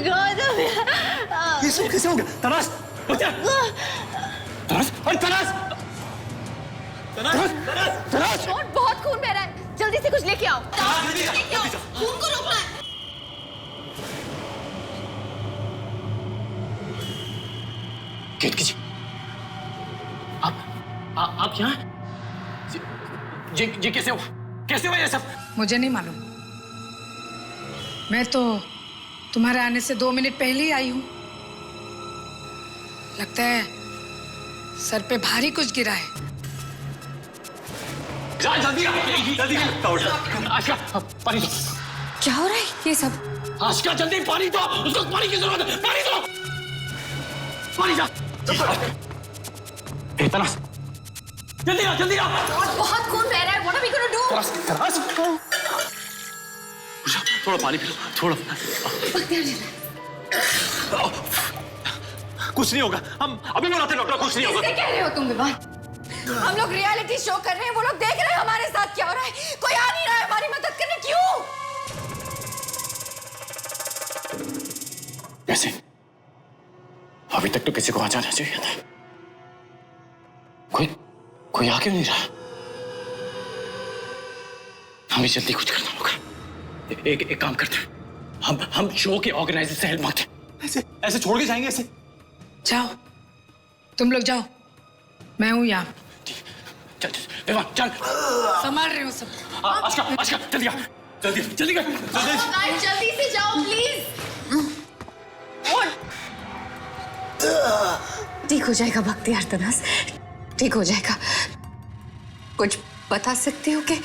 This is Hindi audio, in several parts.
गौतम ये सब कैसे हो गया? तराश, बच्चा! तराश, अरे तराश! तराश! बहुत खून बह रहा है, जल्दी से कुछ लेके आओ। लेके आओ, खून को रोकना है। कीजिए। आप यहाँ? ये कैसे हुआ? कैसे हुआ ये सब? मुझे नहीं मालूम। मैं तो तुम्हारे आने से 2 मिनट पहले ही आई हूं। लगता है सर पे भारी कुछ गिरा है। जल्दी आशा, पानी दो। क्या हो रहा है ये सब? आशा जल्दी पानी दो, उसको पानी की जरूरत है। पानी दो, पानी जा। इतना जल्दी आ। बहुत खून बह रहा है। What are we gonna do? तराश, थोड़ा पानी पी लो, थोड़ा। कुछ नहीं होगा, हम अभी बुलाते डॉक्टर। कुछ नहीं होगा। कैसे कह रहे हो तुम विवान? हम लोग रियलिटी शो कर रहे हैं, वो लोग देख रहे हैं हमारे साथ क्या हो रहा है। कोई आ नहीं रहा है हमारी मदद करने। क्यों? कैसे? अभी तक तो किसी को आ जाना चाहिए था। कोई आ क्यों नहीं रहा? हमें जल्दी कुछ करना होगा। एक काम करते हैं, हम शो के ऑर्गेनाइजर से हेल्प मांगते हैं। ऐसे छोड़ के जाएंगे? ऐसे जाओ, तुम लोग जाओ, मैं हूं यहाँ। चल विवान, चल। संभाल रहे हो सब। आशा जल्दी आ, जल्दी कर। जल्दी से जाओ प्लीज। ठीक हो जाएगा बख्तियार तनास, ठीक हो जाएगा। कुछ बता सकते हो कि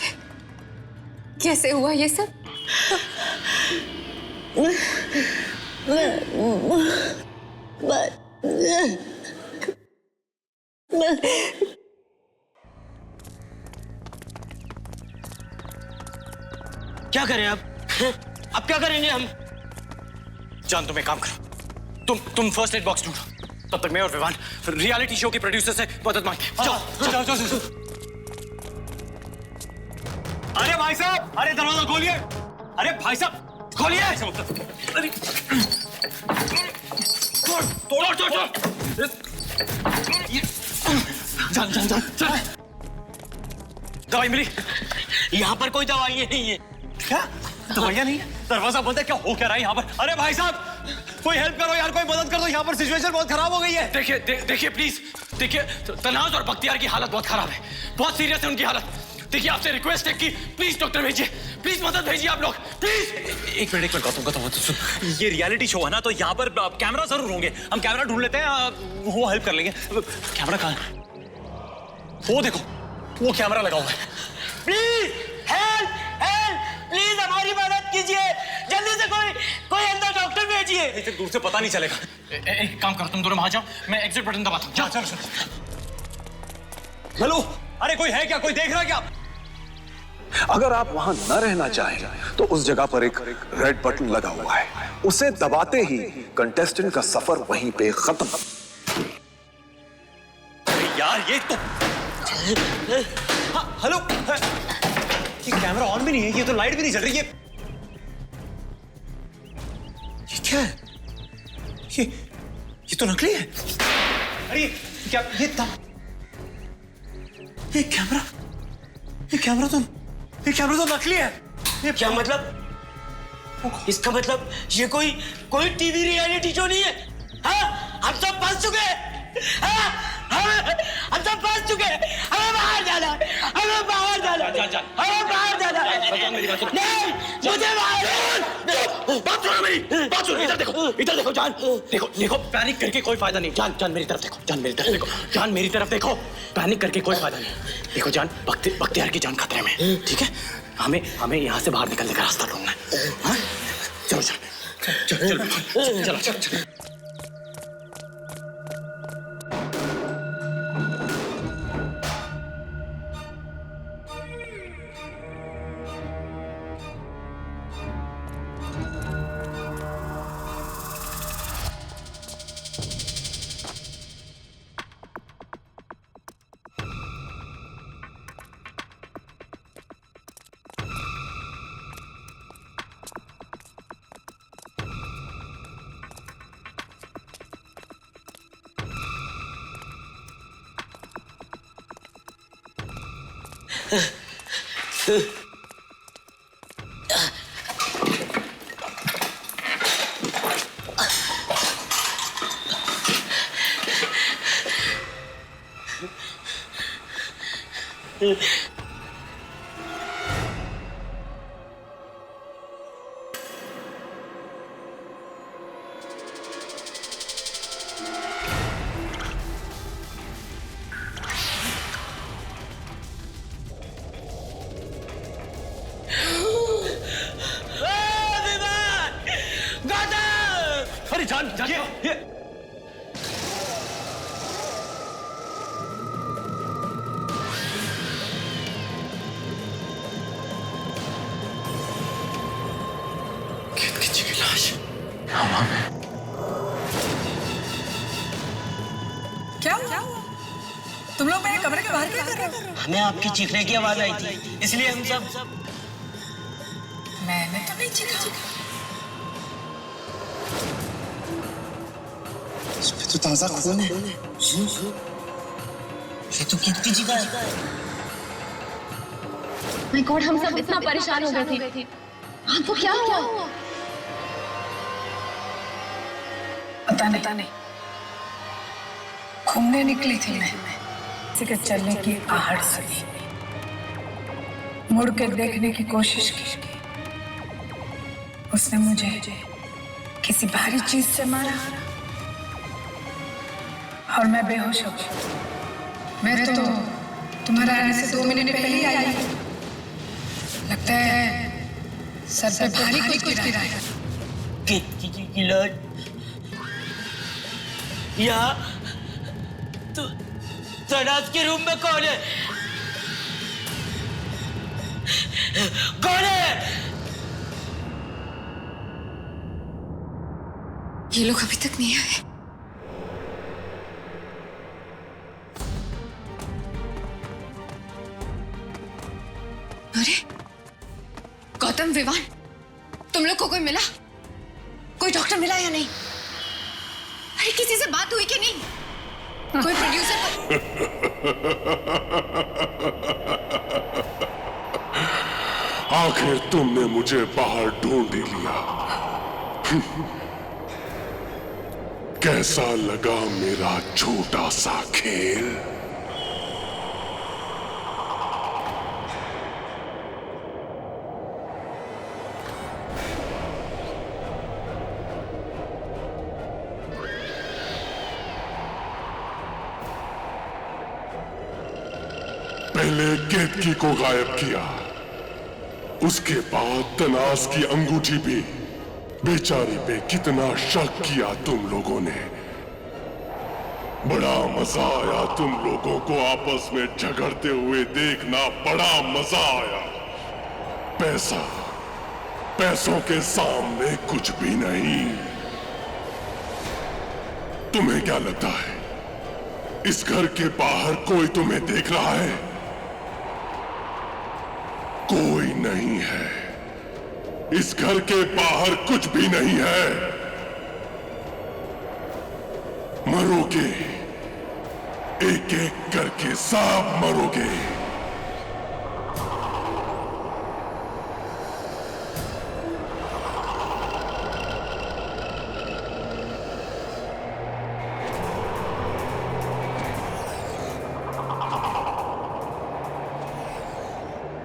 कैसे हुआ ये सब? क्या करें अब क्या करेंगे हम? जान, तुम एक काम करो, तुम फर्स्ट एड बॉक्स ढूंढो। तब तक मैं और विवान रियलिटी शो के प्रोड्यूसर से मदद मांगते हैं। जाओ। अरे भाई साहब, अरे दरवाजा खोलिए। अरे भाई साहब खोलिए। अरे तोड़। जान। दवाई मिली? यहाँ पर कोई दवाई नहीं है। क्या दवाइयाँ नहीं? दरवाजा बंद है। क्या हो क्या रहा है यहाँ पर? अरे भाई साहब, कोई हेल्प करो यार, कोई मदद कर दो। यहाँ पर सिचुएशन बहुत खराब हो गई है। देखिए प्लीज, देखिए तनाज और बख्तियार की हालत बहुत खराब है, बहुत सीरियस है उनकी हालत। देखिए आपसे रिक्वेस्ट है कि प्लीज डॉक्टर भेजिए, प्लीज मदद भेजिए आप लोग, प्लीज। एक मिनट गौतम, सुन, ये रियलिटी शो है ना, तो यहाँ पर कैमरा जरूर होंगे। हम कैमरा ढूंढ लेते हैं, वो हेल्प कर लेंगे। कैमरा कहाँ है? वो देखो, वो कैमरा लगा हुआ है। प्लीज हेल्प, प्लीज हमारी मदद कीजिए, जल्दी से कोई अंदर डॉक्टर भेजिए। इतने दूर से पता नहीं चलेगा। एक काम करो, तुम दोनों वहां जाओ, मैं एग्जिट बटन दबाता हूँ। चलो। हेलो, अरे कोई है क्या? कोई देख रहा क्या? अगर आप वहां न रहना चाहें तो उस जगह पर एक रेड बटन लगा हुआ है, उसे दबाते ही कंटेस्टेंट का सफर वहीं पे खत्म। यार ये तो हेलो, ये कैमरा ऑन भी नहीं है, ये तो लाइट भी नहीं जल रही है। ये क्या है? ये तो नकली है। अरे क्या ये कैमरा तो नकली है। ये क्या मतलब? इसका मतलब ये कोई टीवी रियलिटी शो नहीं है। हाँ, हम सब फंस चुके हैं। हम सब फंस चुके हैं। हमें बाहर जाना। नहीं, मुझे बात सुनो मेरी, बात सुनो। इधर देखो जान, देखो पैनिक करके कोई फायदा नहीं। जान मेरी तरफ देखो, जान मेरी तरफ देखो। पैनिक करके कोई फायदा नहीं। देखो जान, बख्तियार की जान खतरे में, ठीक है? हमें यहाँ से बाहर निकलने का रास्ता ढूंढना है। चलो। अरे जान ये किसी की लाश हवा में। क्या हुआ? तुम लोग मेरे कमरे के बाहर क्या कर रहे हो? हमें आपकी चीखने की आवाज आई थी, इसलिए हम सब मैंने तो नहीं चीखा। इसमें तो ताजा खून है। ये तो कितनी जगह है। माय गॉड, हम सब इतना परेशान हो गए थे। आपको क्या हुआ? पता नहीं। घूमने निकली थी मैं, किसी के चलने की आहट सुनी, मुड़ के देखने की कोशिश की। उसने मुझे किसी भारी चीज से मारा और मैं बेहोश हो गई। मैं तो तुम्हारे आने से 2 मिनट पहले ही आई। लगता है सर पे भारी कुछ गिरा है। कितनी की लाश यहाँ तो तनाज के रूम में कौन है? कौन है? ये लोग अभी तक नहीं आए। अरे गौतम, विवान, तुम लोग को कोई मिला? कोई डॉक्टर मिला या नहीं? अरे किसी से बात हुई कि नहीं? कोई प्रोड्यूसर आखिर तुमने मुझे बाहर ढूंढ ही लिया। कैसा लगा मेरा छोटा सा खेल? पहले केतकी को गायब किया, उसके बाद तनास की अंगूठी भी। बेचारी पे कितना शक किया तुम लोगों ने। बड़ा मजा आया तुम लोगों को आपस में झगड़ते हुए देखना, बड़ा मजा आया। पैसों के सामने कुछ भी नहीं। तुम्हें क्या लगता है इस घर के बाहर कोई तुम्हें देख रहा है? कोई नहीं है। इस घर के बाहर कुछ भी नहीं है। मरोगे, एक एक करके सब मरोगे।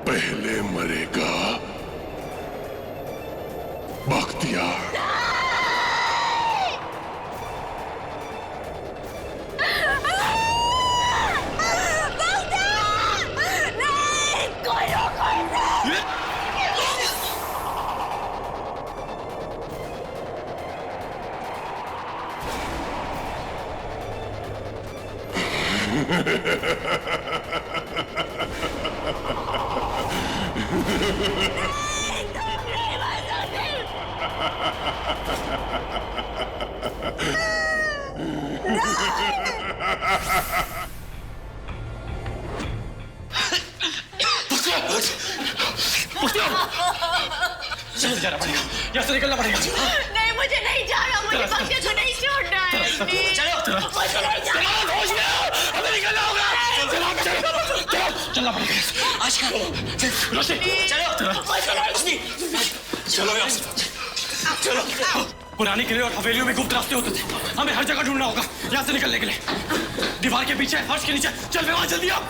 पहले मरेगा बख्तियार। चल जाना पड़ेगा, यहाँ से निकलना पड़ेगा। नहीं, मुझे नहीं जाना, मुझे बख्तियार को नहीं छोड़ना है। चलो, मुझे नहीं जाना। हमें निकलना होगा। चलो, निकलना पड़ेगा। आशिका रोशनी चलो रोशनी चलो यार, चलो। पुराने किले और हवेलियों में गुप्त रास्ते होते थे, हमें हर जगह ढूंढना होगा यहाँ से निकलने के लिए। दीवार के पीछे, फर्श के नीचे। चल विवान जल्दी आओ,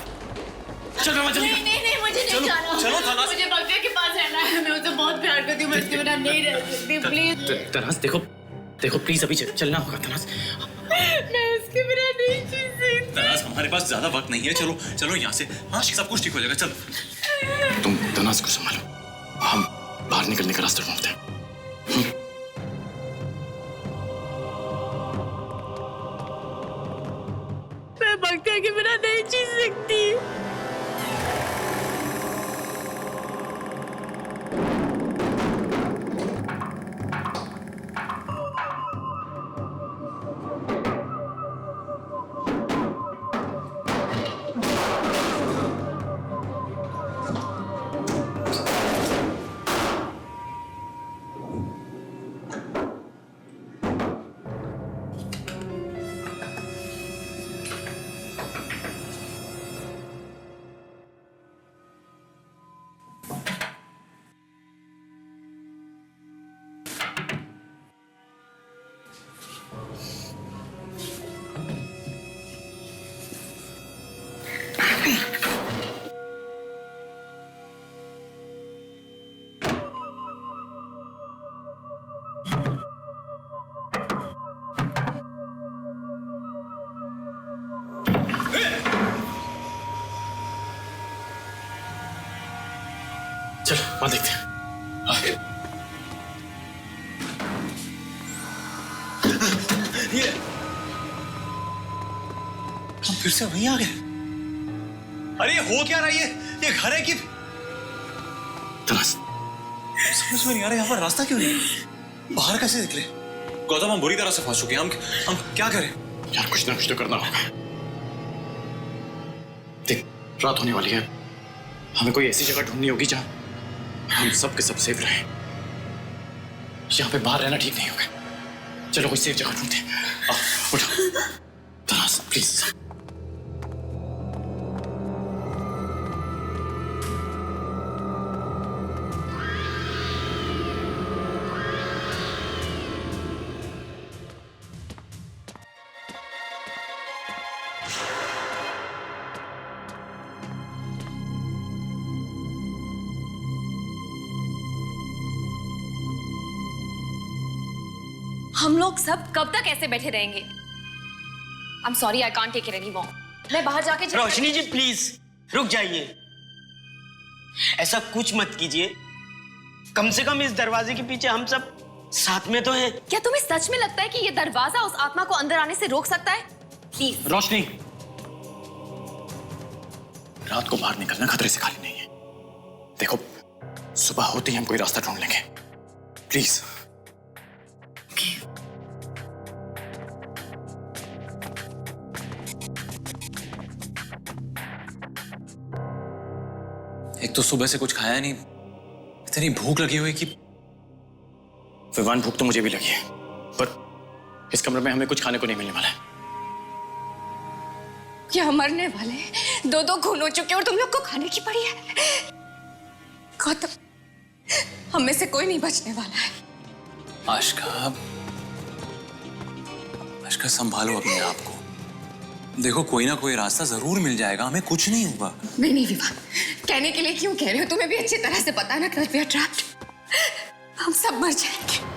चल विवान जल्दी। नहीं मुझे नहीं जाना। चलो तनास, मुझे भव्या के पास रहना है, मैं उसे बहुत प्यार करती हूँ, मैं उसके बिना नहीं रह सकती, प्लीज। तनास देखो प्लीज अभी चलना होगा तनास। मैं उसके बिना नहीं जी सकती। तनास हमारे पास ज्यादा वक्त नहीं है, चलो यहाँ से। हाँ सब कुछ ठीक हो जाएगा, चलो। तुम तनास को संभालो, हम बाहर निकलने का रास्ता ढूंढते हैं। मैं भक्तिया के बिना नहीं जी सकती। चलो वहां देखते हैं। ये हम फिर से वहीं आ गए। अरे ये हो क्या रहा है? ये घर है कि तनास? समझ में नहीं आ रहा, यहाँ पर रास्ता क्यों नहीं? बाहर कैसे निकले? गौतम हम बुरी तरह से फंस चुके हैं, हम क्या करें? यार कुछ ना कुछ तो करना होगा। देख रात होने वाली है, हमें कोई ऐसी जगह ढूंढनी होगी जहां हम सब के सब सेफ रहे। यहाँ पे बाहर रहना ठीक नहीं होगा। चलो कोई सेफ जगह ढूंढते हैं। उठो तनास प्लीज। हम लोग सब कब तक ऐसे बैठे रहेंगे? I'm sorry, I can't take it anymore. मैं बाहर जाके रोशनी जी प्लीज रुक जाइए, ऐसा कुछ मत कीजिए। कम से कम इस दरवाजे के पीछे हम सब साथ में तो हैं। क्या तुम्हें सच में लगता है कि ये दरवाजा उस आत्मा को अंदर आने से रोक सकता है? प्लीज। रोशनी, रात को बाहर निकलना खतरे से खाली नहीं है। देखो सुबह होते ही हम कोई रास्ता ढूंढ लेंगे, प्लीज। एक तो सुबह से कुछ खाया नहीं, इतनी भूख लगी हुई कि विवान भूख तो मुझे भी लगी है, पर इस कमरे में हमें कुछ खाने को नहीं मिलने वाला है। क्या मरने वाले दो खून हो चुके और तुम लोग को खाने की पड़ी है? गौतम, हम में से कोई नहीं बचने वाला है। आशिका संभालो अपने आप को। देखो कोई ना कोई रास्ता जरूर मिल जाएगा, हमें कुछ नहीं होगा। नहीं विवान, कहने के लिए क्यों कह रहे हो? तुम्हें भी अच्छी तरह से पता है ना कि we are trapped। हम सब मर जाएंगे।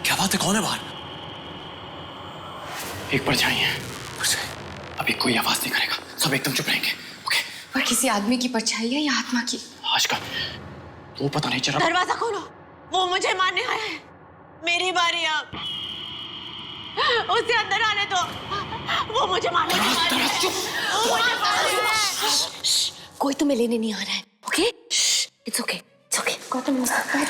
क्या बात है, कौन है बाहर? एक परछाई है, अभी कोई आवाज नहीं करेगा, सब एकदम चुप रहेंगे। ओके? और किसी आदमी की परछाई है या आत्मा की? आजकल वो पता नहीं चला। दरवाजा खोलो, वो मुझे मारने आया है। मेरी बारी अब, उसे अंदर आने दो, वो मुझे मारने आया है। वो मुझे मारने आया है। कोई तुम्हें लेने नहीं आ रहा है, okay? It's okay, it's okay. Gautam, हो सकता है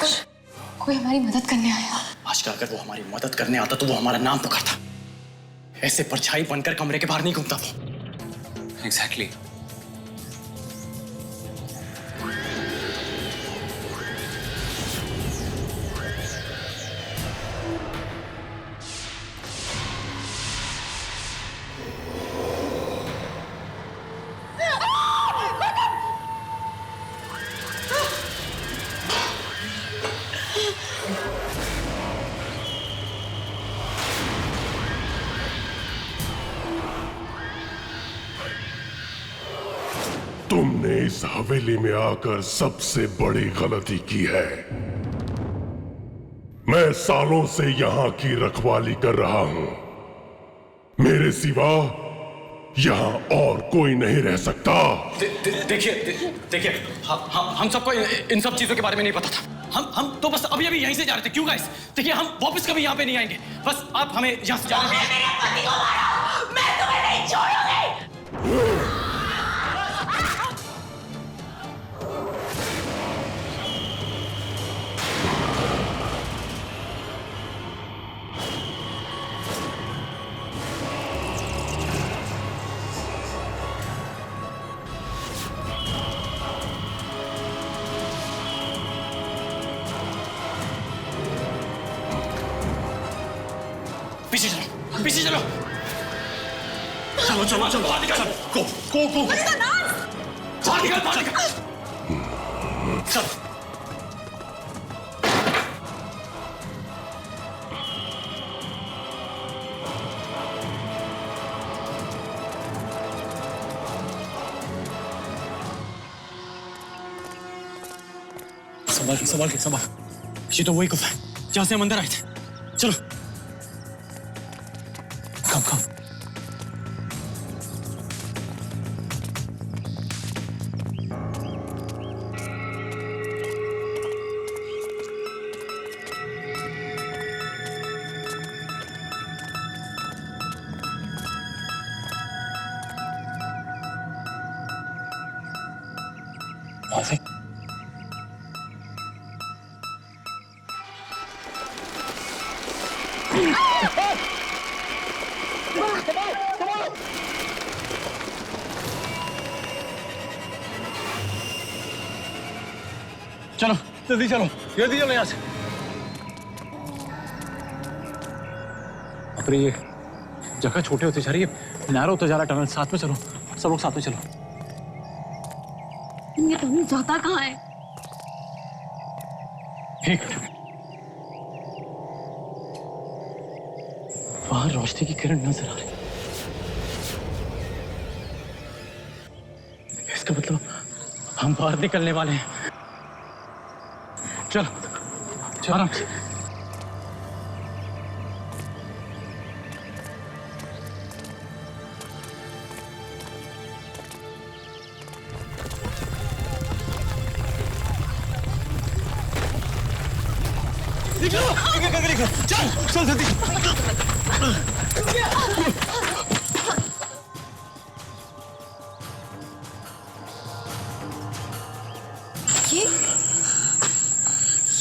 कोई हमारी मदद करने आया। आजकल अगर वो हमारी मदद करने आता तो वो हमारा नाम पुकारता। ऐसे परछाई बनकर कमरे के बाहर नहीं घूमता वो। एग्जैक्टली। तुमने इस हवेली में आकर सबसे बड़ी गलती की है। मैं सालों से यहां की रखवाली कर रहा हूं। मेरे सिवा यहां और कोई नहीं रह सकता। देखिए हम सबको इन सब चीजों के बारे में नहीं पता था। हम तो बस अभी यहीं से जा रहे थे। क्यों गाइस? देखिए हम वापस कभी यहाँ पे नहीं आएंगे। बस आप हमें यहाँ से जाने दीजिए। मेरे पति को मारो, मैं तुम्हें नहीं छोड़ूंगी। पीछे चलो, पीछे चलो। चलो बाहर निकल। गो। बाहर निकल। चलो। संभाल के। ये तो वही गुफा है जहां से हम अंदर आए थे। चलो। Come. चलो जल्दी चलो यहाँ से। अरे ये जगह छोटे होते जा रही है, नैरो होता जा रहा टनल। साथ में चलो, सब लोग साथ में चलो। ये तुम जाता कहाँ है? एक मिनट। बाहर रोशनी की किरण नजर आ रही है। इसका मतलब हम बाहर निकलने वाले हैं। चलो आराम से। निकलो। चल जल्दी।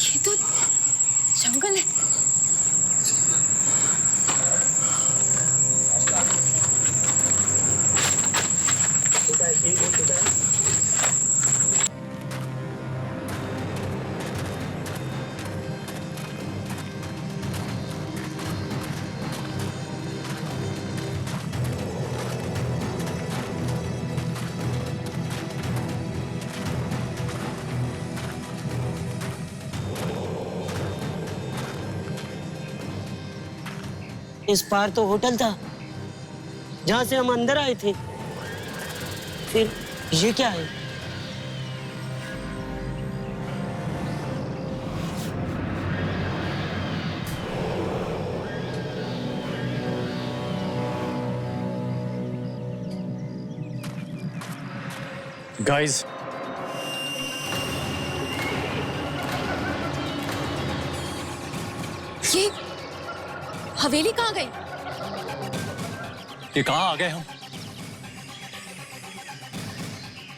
ये तो जंगल है। इस पार तो होटल था जहां से हम अंदर आए थे। फिर ये क्या है? गाइस, ये हवेली कहाँ गई? ये कहाँ आ गए हम?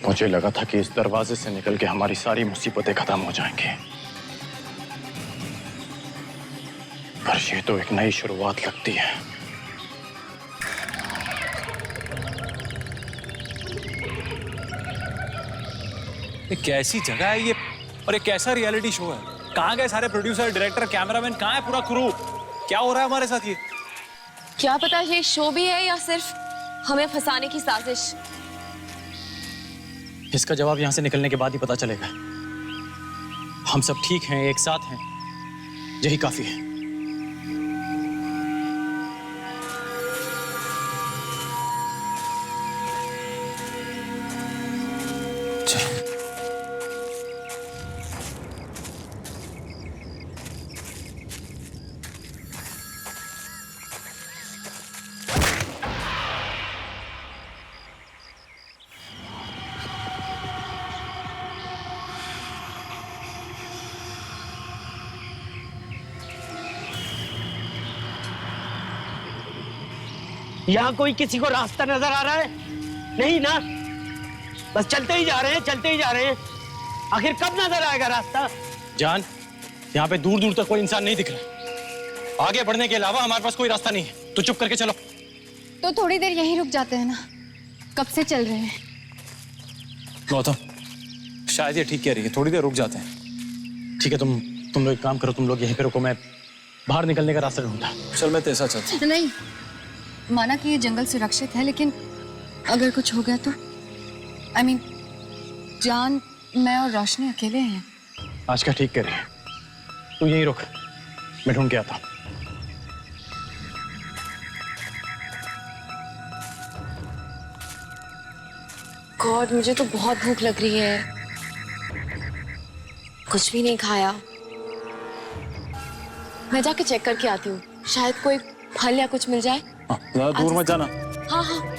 मुझे लगा था कि इस दरवाजे से निकल के हमारी सारी मुसीबतें खत्म हो जाएंगी, पर ये तो एक नई शुरुआत लगती है। ये कैसी जगह है ये, और ये कैसा रियलिटी शो है? कहाँ गए सारे प्रोड्यूसर, डायरेक्टर, कैमरामैन? कहाँ है पूरा क्रू? क्या हो रहा है हमारे साथ ये? क्या पता ये शो भी है या सिर्फ हमें फंसाने की साजिश। इसका जवाब यहां से निकलने के बाद ही पता चलेगा। हम सब ठीक हैं, एक साथ हैं, यही काफी है। चलो। यहाँ कोई किसी को रास्ता नजर आ रहा है? नहीं ना, बस चलते ही जा रहे हैं, चलते ही जा रहे हैं। आखिर कब नजर आएगा रास्ता? जान, यहाँ पे दूर दूर तक कोई इंसान नहीं दिख रहा। आगे बढ़ने के अलावा हमारे पास कोई रास्ता नहीं है, तो चुप करके चलो। तो थोड़ी देर यहीं रुक जाते हैं ना, कब से चल रहे हैं। गौतम, शायद ये ठीक कह रही है, थोड़ी देर रुक जाते हैं। ठीक है, तुम लोग एक काम करो, तुम लोग यहीं पे रुको, मैं बाहर निकलने का रास्ता ढूंढता। चल मैं तेरे साथ चलता हूं। नहीं, माना कि ये जंगल सुरक्षित है, लेकिन अगर कुछ हो गया तो I mean, जान, मैं और रोशनी अकेले हैं। आज का ठीक कर रही है, तू यहीं रुक, मैं ढूंढ के आता हूं। गॉड, मुझे तो बहुत भूख लग रही है, कुछ भी नहीं खाया। मैं जाके चेक करके आती हूँ, शायद कोई फल या कुछ मिल जाए। हाँ, ज़्यादा दूर मत जाना। हाँ हाँ।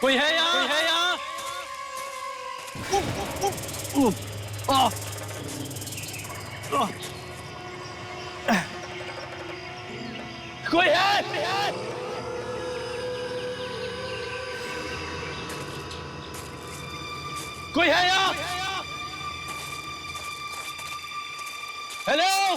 कोई है यहाँ? कोई है यहाँ? कोई है? कोई है यहाँ? हेलो?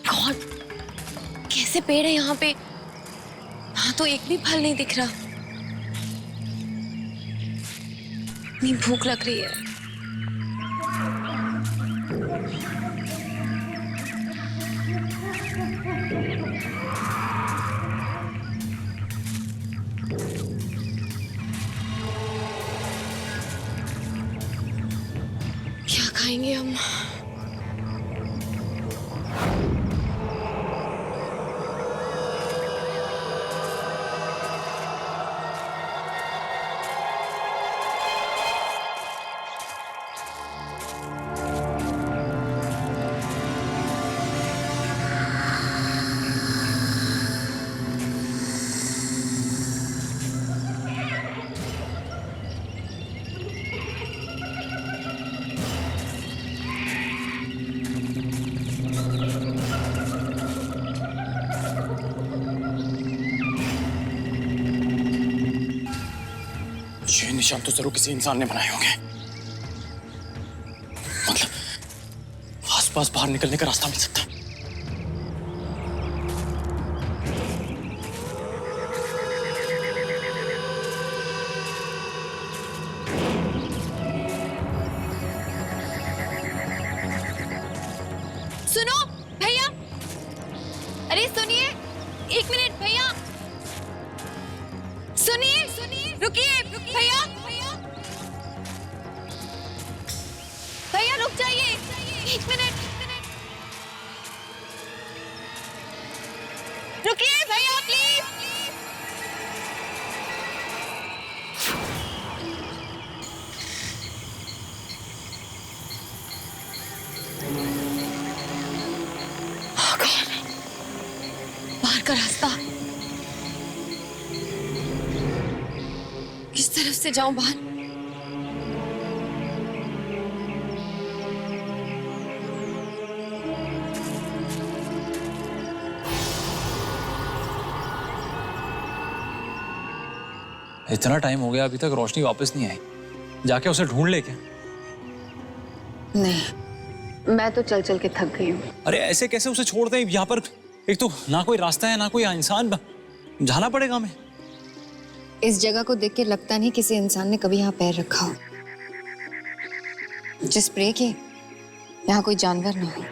गॉड, कैसे पेड़ है यहाँ पे? यहाँ तो एक भी फल नहीं दिख रहा। इतनी भूख लग रही है। क्या खाएंगे हम? ये निशान तो जरूर किसी इंसान ने बनाए होंगे, मतलब आसपास बाहर निकलने का रास्ता मिल सकता है। सुनो भैया, अरे सुनिए, एक मिनट भैया, सुनिए, रुकिए भैया, एक मिनट रुकिए भैया प्लीज। बाहर का रास्ता, किस तरफ से जाऊं बाहर? इतना टाइम हो गया अभी तक रोशनी वापस नहीं आई। जाके उसे ढूंढ ले क्या? नहीं, मैं तो चल चल के थक गई हूँ। अरे ऐसे कैसे उसे छोड़ दें? यहाँ पर एक तो ना कोई रास्ता है ना कोई इंसान, जाना पड़ेगा हमें। इस जगह को देख के लगता नहीं किसी इंसान ने कभी यहाँ पैर रखा हो। जस्ट प्रे कि यहाँ कोई जानवर ना हो।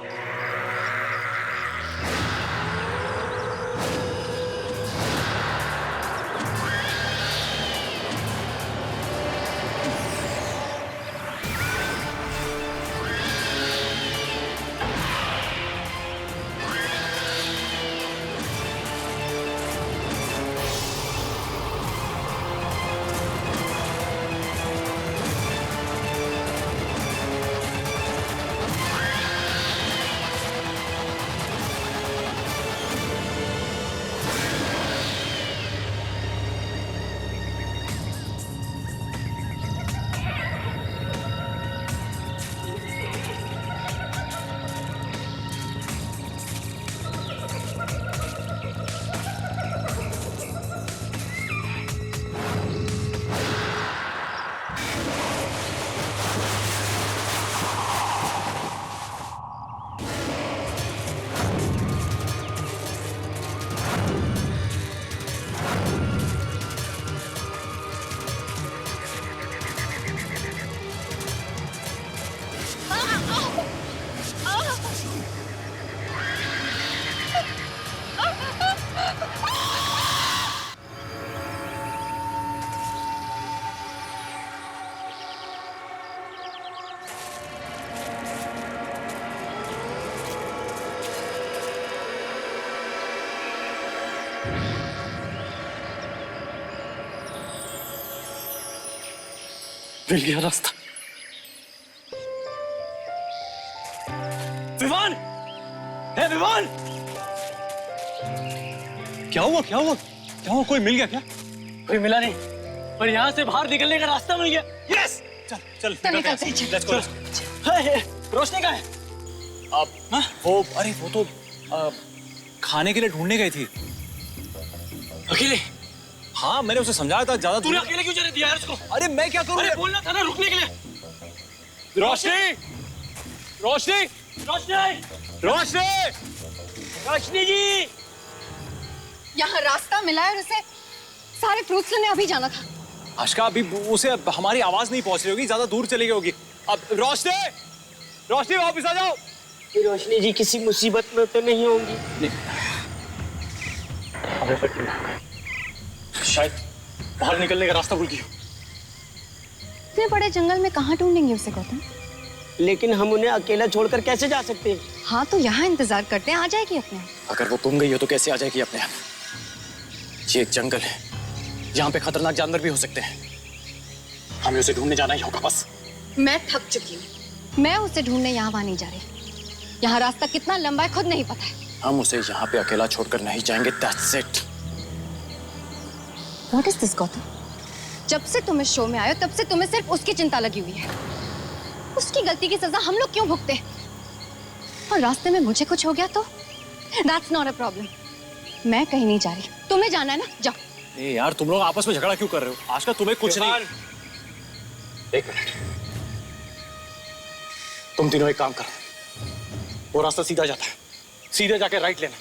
मिल गया रास्ता। विवान! है विवान! क्या हुआ क्या हुआ क्या हुआ? कोई मिल गया क्या? कोई मिला नहीं, पर यहाँ से बाहर निकलने का रास्ता मिल गया। यस! चल चल निकलते हैं, चल। Let's go. रोशनी कहाँ है? वो अरे वो तो खाने के लिए ढूंढने गई थी। अकेले? हाँ, मैंने उसे समझाया था ज्यादा तूने अकेले क्यों जाने दिया यार उसको? अरे मैं क्या करूँ? अरे बोलना था ना रुकने के लिए। रोशनी! रोशनी! रोशनी! रोशनी! रोशनी जी! यहाँ रास्ता मिला है और उसे सारे फ्रूट्स लेने अभी जाना था। आशका, अभी उसे हमारी आवाज नहीं पहुंच रही होगी, ज्यादा दूर चली गई होगी। अब रोशनी! रोशनी वापस आ जाओ। रोशनी जी किसी मुसीबत में तो नहीं होंगी? शायद बाहर निकलने का रास्ता भूल गई। इतने बड़े जंगल में कहाँ ढूंढेंगे उसे गौतम? लेकिन हम उन्हें अकेला छोड़कर कैसे जा सकते हैं? हाँ तो यहाँ इंतजार करते हैं, आ जाएगी अपने आप। अगर वो गुम गई हो तो कैसे आ जाएगी अपने आप? ये एक जंगल है, यहाँ पे खतरनाक जानवर भी हो सकते हैं। हमें उसे ढूंढने जाना ही होगा बस। मैं थक चुकी हूँ, मैं उसे ढूंढने यहाँ वहाँ नहीं जा रही। यहाँ रास्ता कितना लंबा है खुद नहीं पता है। हम उसे यहाँ पे अकेला छोड़कर नहीं जाएंगे। That's it. What is this, Gautam? जब से तुम इस शो में आए हो तब से तुम्हें सिर्फ उसकी चिंता लगी हुई है। उसकी गलती की सजा हम लोग क्यों भुगते हैं? और रास्ते में मुझे कुछ हो गया तो That's not a problem. मैं कहीं नहीं जा रही, तुम्हें जाना है ना, जाओ। ए यार, तुम लोग आपस में झगड़ा क्यों कर रहे हो? आजकल तुम्हें कुछ नहीं। एक मिनट, तुम तीनों एक काम करो, वो रास्ता सीधा जाता है, सीधे जाके राइट लेना।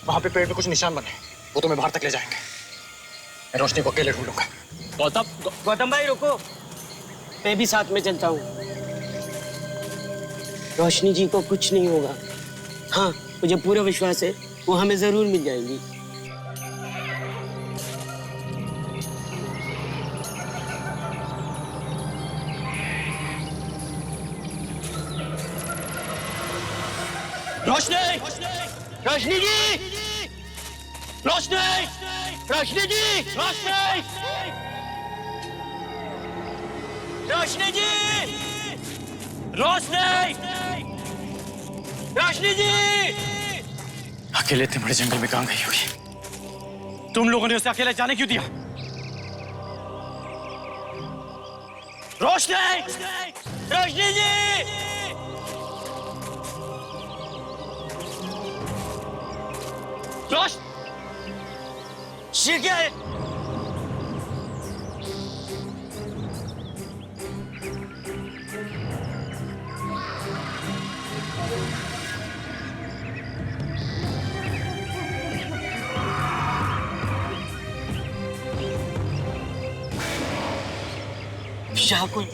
वहां पे पेड़ पे कुछ निशान बने, वो तुम्हें बाहर तक ले जाएंगे। मैं रोशनी को अकेले ढूंढूंगा। गौतम भाई रुको, मैं भी साथ में चलता हूँ। रोशनी जी को कुछ नहीं होगा। हाँ, मुझे पूरा विश्वास है वो हमें जरूर मिल जाएगी। रोशनी, रोशनी जी, रोशनी, रोशनी जी, रोशनी, रोशनी जी, रोशनी, रोशनी जी। अकेले इतने बड़े जंगल में कहां गई होगी? तुम लोगों ने उसे अकेले जाने क्यों दिया? रोशनी, रोशनी जी, रोश, ये क्या है? यहाँ कोई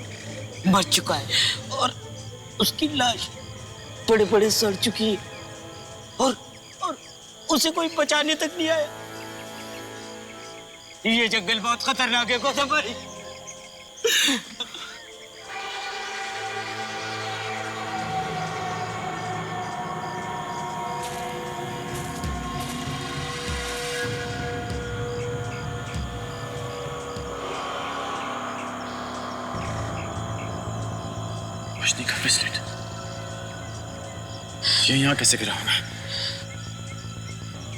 मर चुका है और उसकी लाश बड़े बड़े सड़ चुकी है और उसे कोई बचाने तक नहीं आया। ये जंगल बहुत खतरनाक है गौतम भाई। रोशनी का ब्रेसलेट ये यहाँ कैसे गिरा होगा?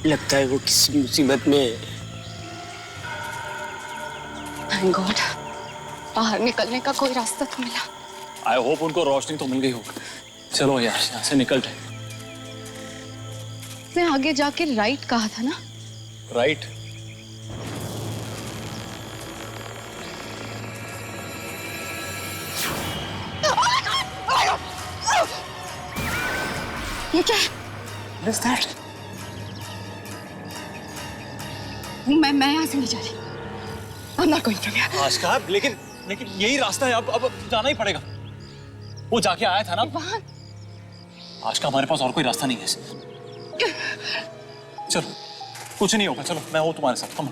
लगता है वो किसी मुसीबत में है। थैंक गॉड, बाहर निकलने का कोई रास्ता तो मिला। आई होप उनको रोशनी तो मिल गई हो। चलो यार यहाँ से निकलते हैं। मैं आगे जाके राइट कहा था ना? राइट? ये क्या है? What is that? मैं यहाँ से नहीं जा रही। I'm not going from here. Aska, लेकिन यही रास्ता है। अब जाना ही पड़ेगा। वो जाके आया था ना वहाँ। आस्का, हमारे पास और कोई रास्ता नहीं है। चलो, कुछ नहीं होगा। चलो, मैं हूँ तुम्हारे साथ। कम।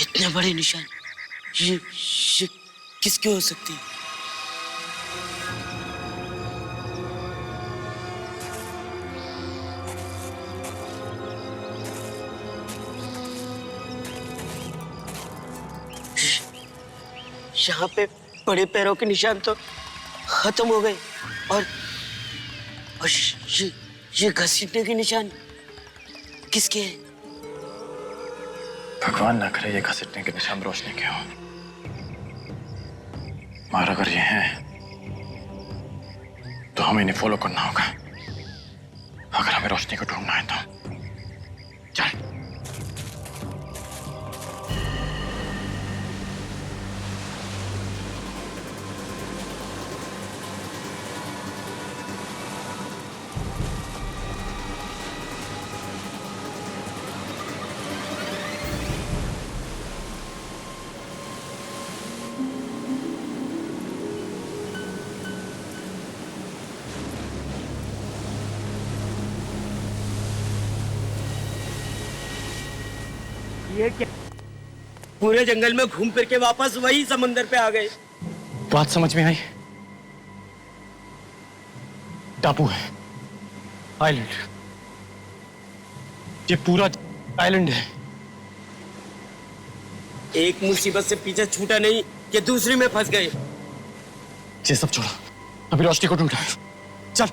इतने बड़े निशान ये किसके हो सकते हैं? यहाँ पे बड़े पैरों के निशान तो खत्म हो गए और ये घसीटने के निशान किसके हैं? भगवान ना करे ये घसीटने के निशान रोशनी के हो। मगर अगर ये हैं तो हमें इन्हें फॉलो करना होगा अगर हमें रोशनी को ढूंढना है तो। चल। ये क्या? पूरे जंगल में घूम फिर के वापस वही समंदर पे आ गए। बात समझ में आई? टापू है, आइलैंड। ये पूरा आइलैंड है। एक मुसीबत से पीछे छूटा नहीं कि दूसरी में फंस गए। ये सब छोड़ो, अभी रोशनी को ढूंढना है। चल।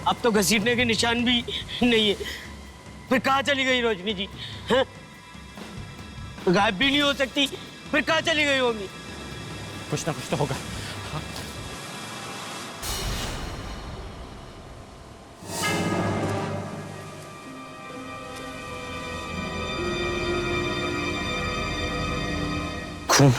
अब तो घसीटने के निशान भी नहीं है। फिर कहाँ चली गई रोशनी जी? हैं? गायब भी नहीं हो सकती, फिर कहाँ चली गई होंगी? कुछ ना कुछ तो होगा। खून।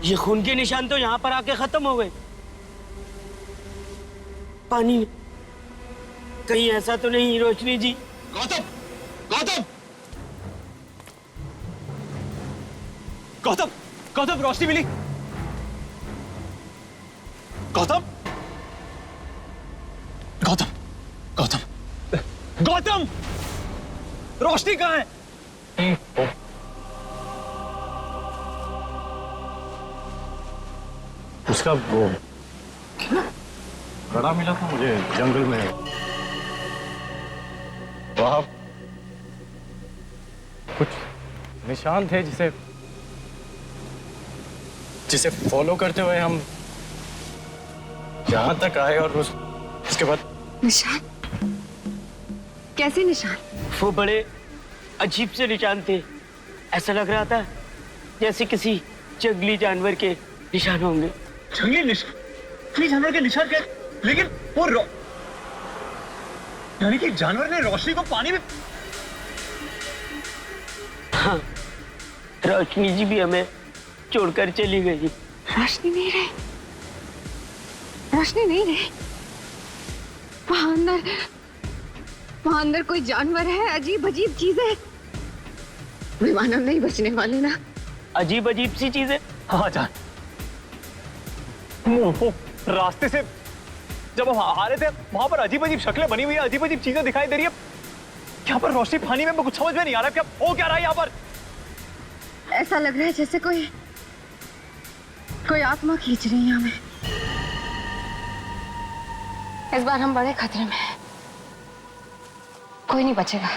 ये खून के निशान तो यहाँ पर आके खत्म हो गए। पानी में कहीं ऐसा तो नहीं रोशनी जी? गौतम, गौतम, गौतम, गौतम, रोशनी मिली। गौतम, गौतम, गौतम, गौतम, रोशनी कहाँ है? उसका वो बड़ा मिला था मुझे जंगल में, वहां कुछ निशान थे जिसे फॉलो करते हुए हम यहां तक आए और उसके बाद निशान? कैसे निशान? वो बड़े अजीब से निशान थे। ऐसा लग रहा था जैसे किसी जंगली जानवर के निशान होंगे। जंगली जानवर के निशान क्या? लेकिन वो यानी कि जानवर ने रोशनी को पानी में। हाँ, रोशनी जी भी हमें छोड़कर चली गई। रोशनी नहीं रही, रोशनी नहीं रही। वहां अंदर कोई जानवर है, अजीब अजीब चीजें। वे मानव नहीं बचने वाले ना। अजीब अजीब सी चीजें? हाँ जान, वो रास्ते से जब हम आ रहे थे वहां पर अजीब अजीब शक्लें बनी हुई है, अजीब अजीब चीजें दिखाई दे रही है। यहाँ पर रोशनी पानी में कुछ समझ में नहीं आ रहा है, क्या हो क्या रहा है यहाँ पर? ऐसा लग रहा है जैसे कोई आत्मा खींच रही है हमें। इस बार हम बड़े खतरे में हैं। कोई नहीं बचेगा।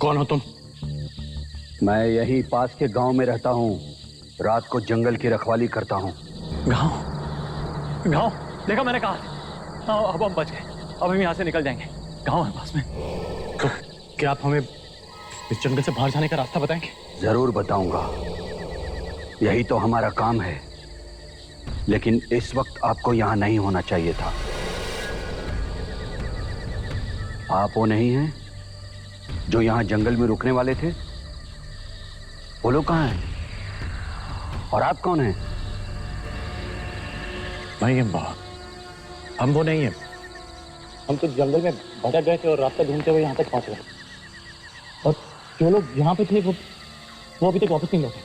कौन हो तुम? मैं यहीं पास के गांव में रहता हूँ। रात को जंगल की रखवाली करता हूँ। गांव? गांव? देखा मैंने कहा। अब हम बच गए, अब हम यहाँ से निकल जाएंगे। गांव है पास में। तो क्या आप हमें इस जंगल से बाहर जाने का रास्ता बताएंगे? जरूर बताऊंगा, यही तो हमारा काम है। लेकिन इस वक्त आपको यहाँ नहीं होना चाहिए था। आप वो नहीं हैं जो यहाँ जंगल में रुकने वाले थे? वो लोग कहाँ हैं? और आप कौन हैं? नहीं हम वो नहीं हैं। हम तो जंगल में भटक गए थे और रास्ता ढूंढते हुए यहाँ तक पहुंच गए। और जो लोग यहाँ पे थे वो अभी तक वापस नहीं लौटे।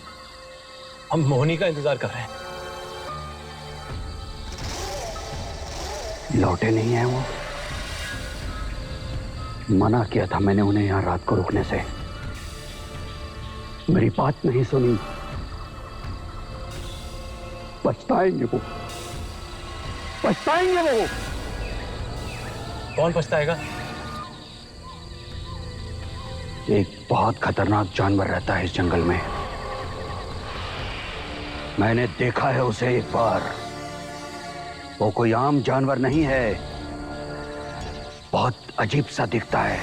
हम मोहिनी का इंतजार कर रहे हैं। लौटे नहीं हैं वो? मना किया था मैंने उन्हें यहाँ रात को रुकने से। मेरी बात नहीं सुनी। पछताएंगे वो, पछताएंगे वो। कौन पछताएगा? एक बहुत खतरनाक जानवर रहता है इस जंगल में। मैंने देखा है उसे एक बार। वो कोई आम जानवर नहीं है, बहुत अजीब सा दिखता है,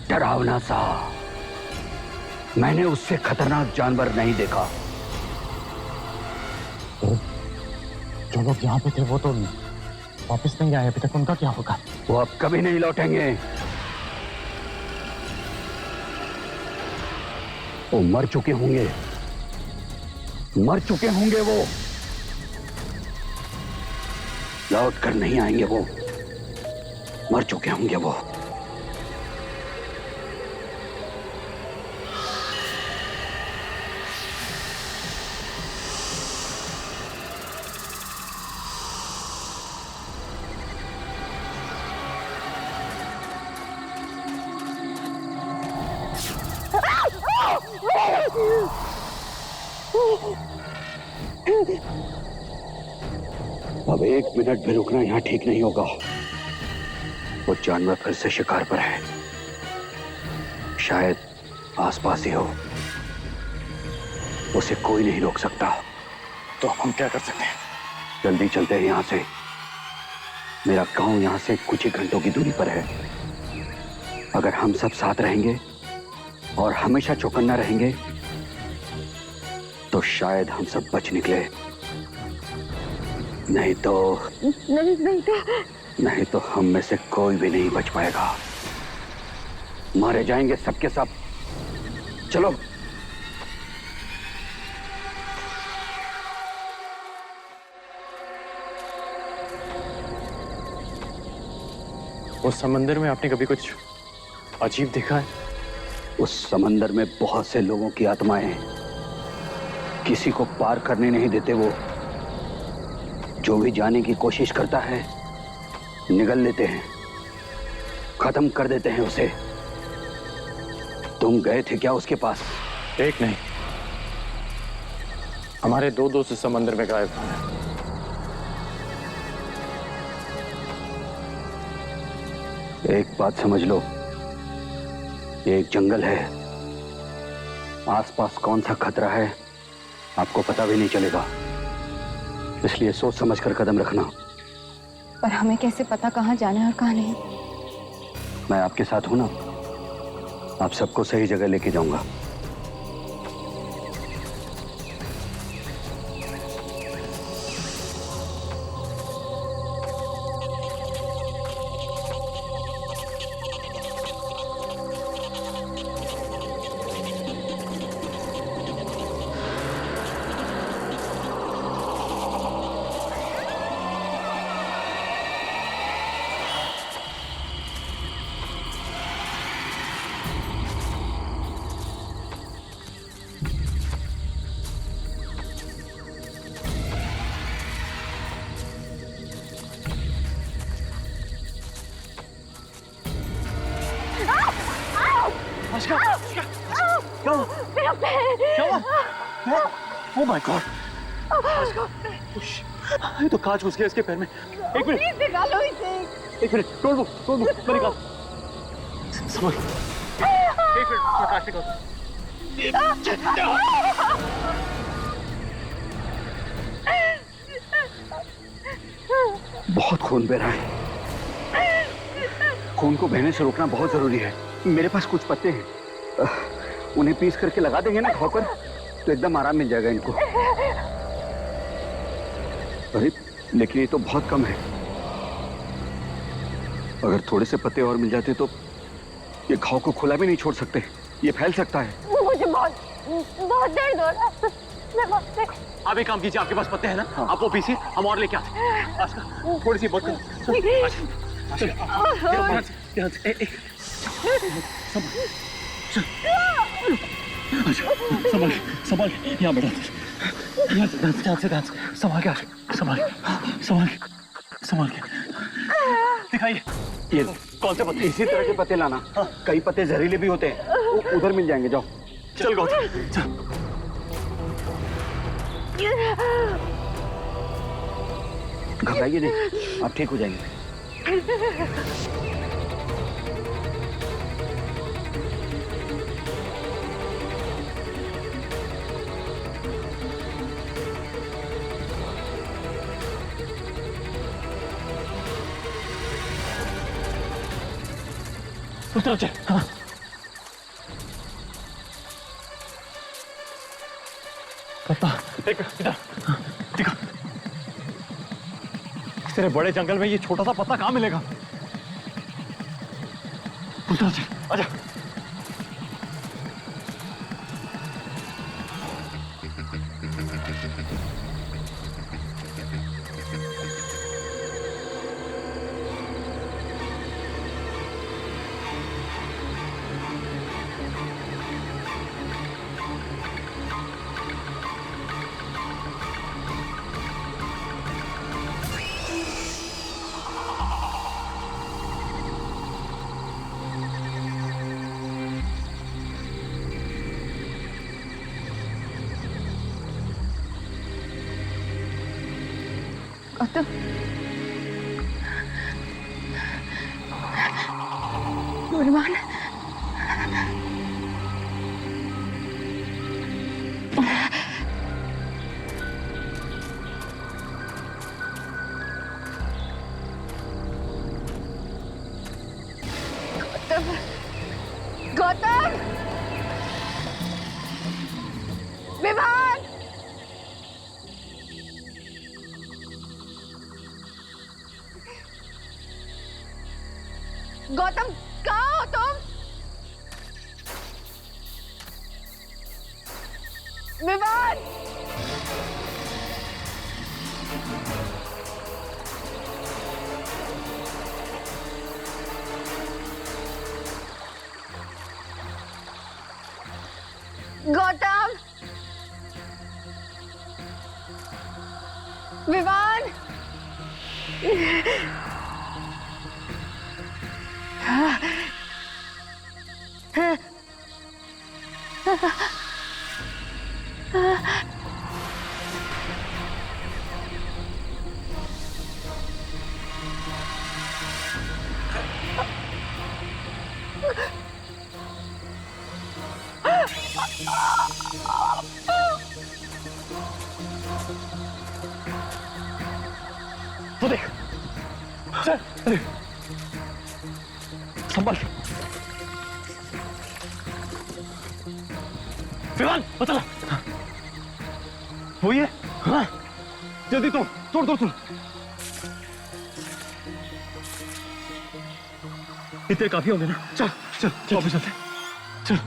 डरावना सा। मैंने उससे खतरनाक जानवर नहीं देखा। तो जो लोग यहाँ पे थे वो तो वापस नहीं आए अभी तक, उनका क्या होगा? वो अब कभी नहीं लौटेंगे। वो मर चुके होंगे, मर चुके होंगे। वो लौट कर नहीं आएंगे। वो मर चुके होंगे। वो अब एक मिनट भी रुकना यहाँ ठीक नहीं होगा। वो जानवर फिर से शिकार पर है। शायद आसपास ही हो। उसे कोई नहीं रोक सकता। तो हम क्या कर सकते हैं? जल्दी चलते हैं यहां से। मेरा गांव यहां से कुछ ही घंटों की दूरी पर है। अगर हम सब साथ रहेंगे और हमेशा चौकन्ना रहेंगे तो शायद हम सब बच निकले। नहीं तो हम में से कोई भी नहीं बच पाएगा। मारे जाएंगे सबके सब। चलो। उस समंदर में आपने कभी कुछ अजीब देखा है? उस समंदर में बहुत से लोगों की आत्माएं हैं। किसी को पार करने नहीं देते वो। जो भी जाने की कोशिश करता है निगल लेते हैं, खत्म कर देते हैं उसे। तुम गए थे क्या उसके पास? एक नहीं, हमारे 2 दोस्त इस समंदर में गायब हुए हैं। एक बात समझ लो, ये एक जंगल है। आसपास कौन सा खतरा है आपको पता भी नहीं चलेगा। इसलिए सोच समझ कर कदम रखना। पर हमें कैसे पता कहाँ जाना है और कहाँ नहीं? मैं आपके साथ हूं ना, आप सबको सही जगह लेके जाऊंगा। Oh my God! ये तो कांच घुस गया इसके पैर में। एक मिनट, निकालो इसे। एक मिनट, तोड़ दो, मैं निकाल। समझ। एक मिनट, मैं कांच निकाल। बहुत खून बह रहा है। खून को बहने से रोकना बहुत जरूरी है। मेरे पास कुछ पत्ते हैं, उन्हें पीस करके लगा देंगे ना घाव पर, तो एकदम आराम मिल जाएगा इनको। अरे लेकिन ये तो बहुत कम है। अगर थोड़े से पत्ते और मिल जाते तो ये घाव को खुला भी नहीं छोड़ सकते। ये फैल सकता है। मुझे बहुत दर्द हो रहा है। आप एक काम कीजिए, आपके पास पत्ते हैं ना? हाँ। आप वो पीसिए, हम और लेके आते हैं। आस्का, थोड़ी सी बहुत कम। संभाल, यहाँ बैठा। संभाल के, संभाल के। दिखाइए, ये कौन से पत्ते? इसी तरह के पत्ते लाना। हाँ। कई पत्ते जहरीले भी होते हैं, उधर मिल जाएंगे। जाओ। चल गौतम, चल। घबराइए नहीं, आप ठीक हो जाएंगे। उतर चल। हाँ। पापा, देख इधर, देखो। तेरे बड़े जंगल में ये छोटा सा पत्ता कहाँ मिलेगा? उतर चल, आजा। गौतम, गुणवान, गौतम कहाँ हो तुम? विवान! गौतम! विवान! वो देख सर, संभल। विवान बता, वो ये? हाँ, जल्दी तोड़ तोड़ तोड़ तोड़। इतने काफी होंगे ना? चल चल चल वापस चलते, चल।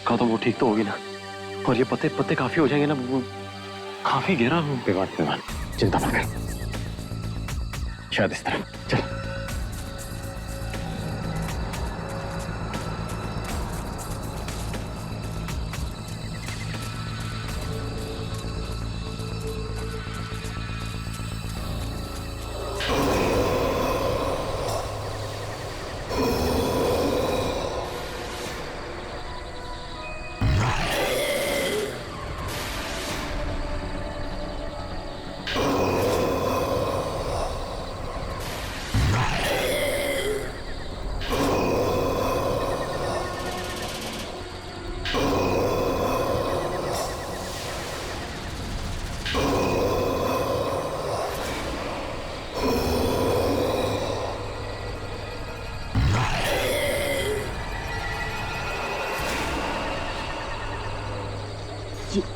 गौतम वो ठीक तो होगी ना? और ये पत्ते पत्ते काफी हो जाएंगे ना? वो काफी गहरा विवान, चिंता मत कर, शायद इस तरह। चल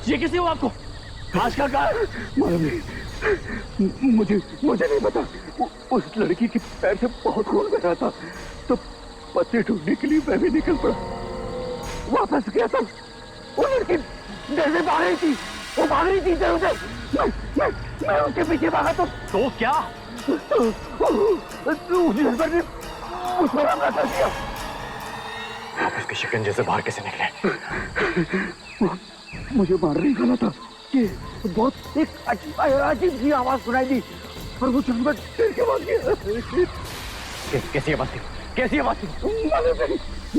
ये किसी हो आपको? आज का मालूम नहीं, मुझे नहीं पता। उस लड़की के पैर से बहुत खून बह रहा था, तो पत्ते ढूंढने के लिए मैं भी निकल पड़ा। वापस गया तब वो लड़की डर से भाग रही थी, वो भाग रही थी इधर उधर। मैं उसके पीछे भागा तो क्या? उस नंबर ने उस पर हमला कर दिया। आप इसके शिकंजे से बाहर कैसे निकले? मुझे मारने निकला था कि बहुत एक अजीब सी आवाज सुनाई दी और वो जानवर डर के भाग गया। कैसी आवाज थी? कैसी आवाज थी?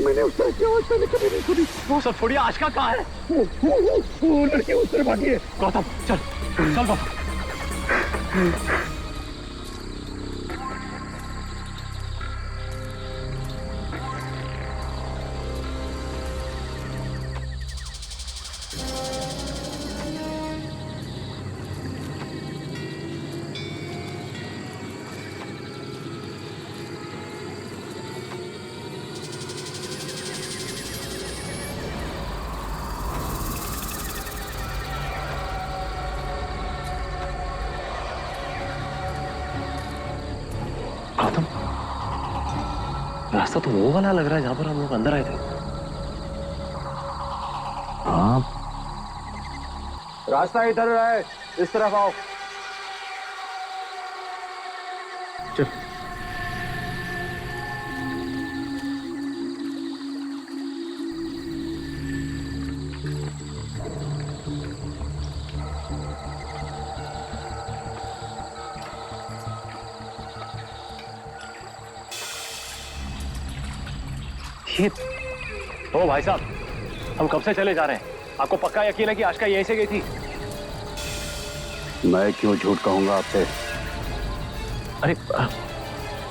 मैंने उस तरह की आवाज पहले कभी नहीं सुनी। वो सब छोड़िए, आशका कहाँ है? वो लड़की उस तरह भागी है। गौतम चल चल गौतम। रास्ता तो वो वाला लग रहा है जहां पर हम लोग अंदर आए थे। हाँ, रास्ता इधर है, इस तरफ आओ। चल। ओ भाई साहब, हम कब से चले जा रहे हैं? आपको पक्का यकीन है कि आशका यहीं से गई थी? मैं क्यों झूठ कहूंगा आपसे? अरे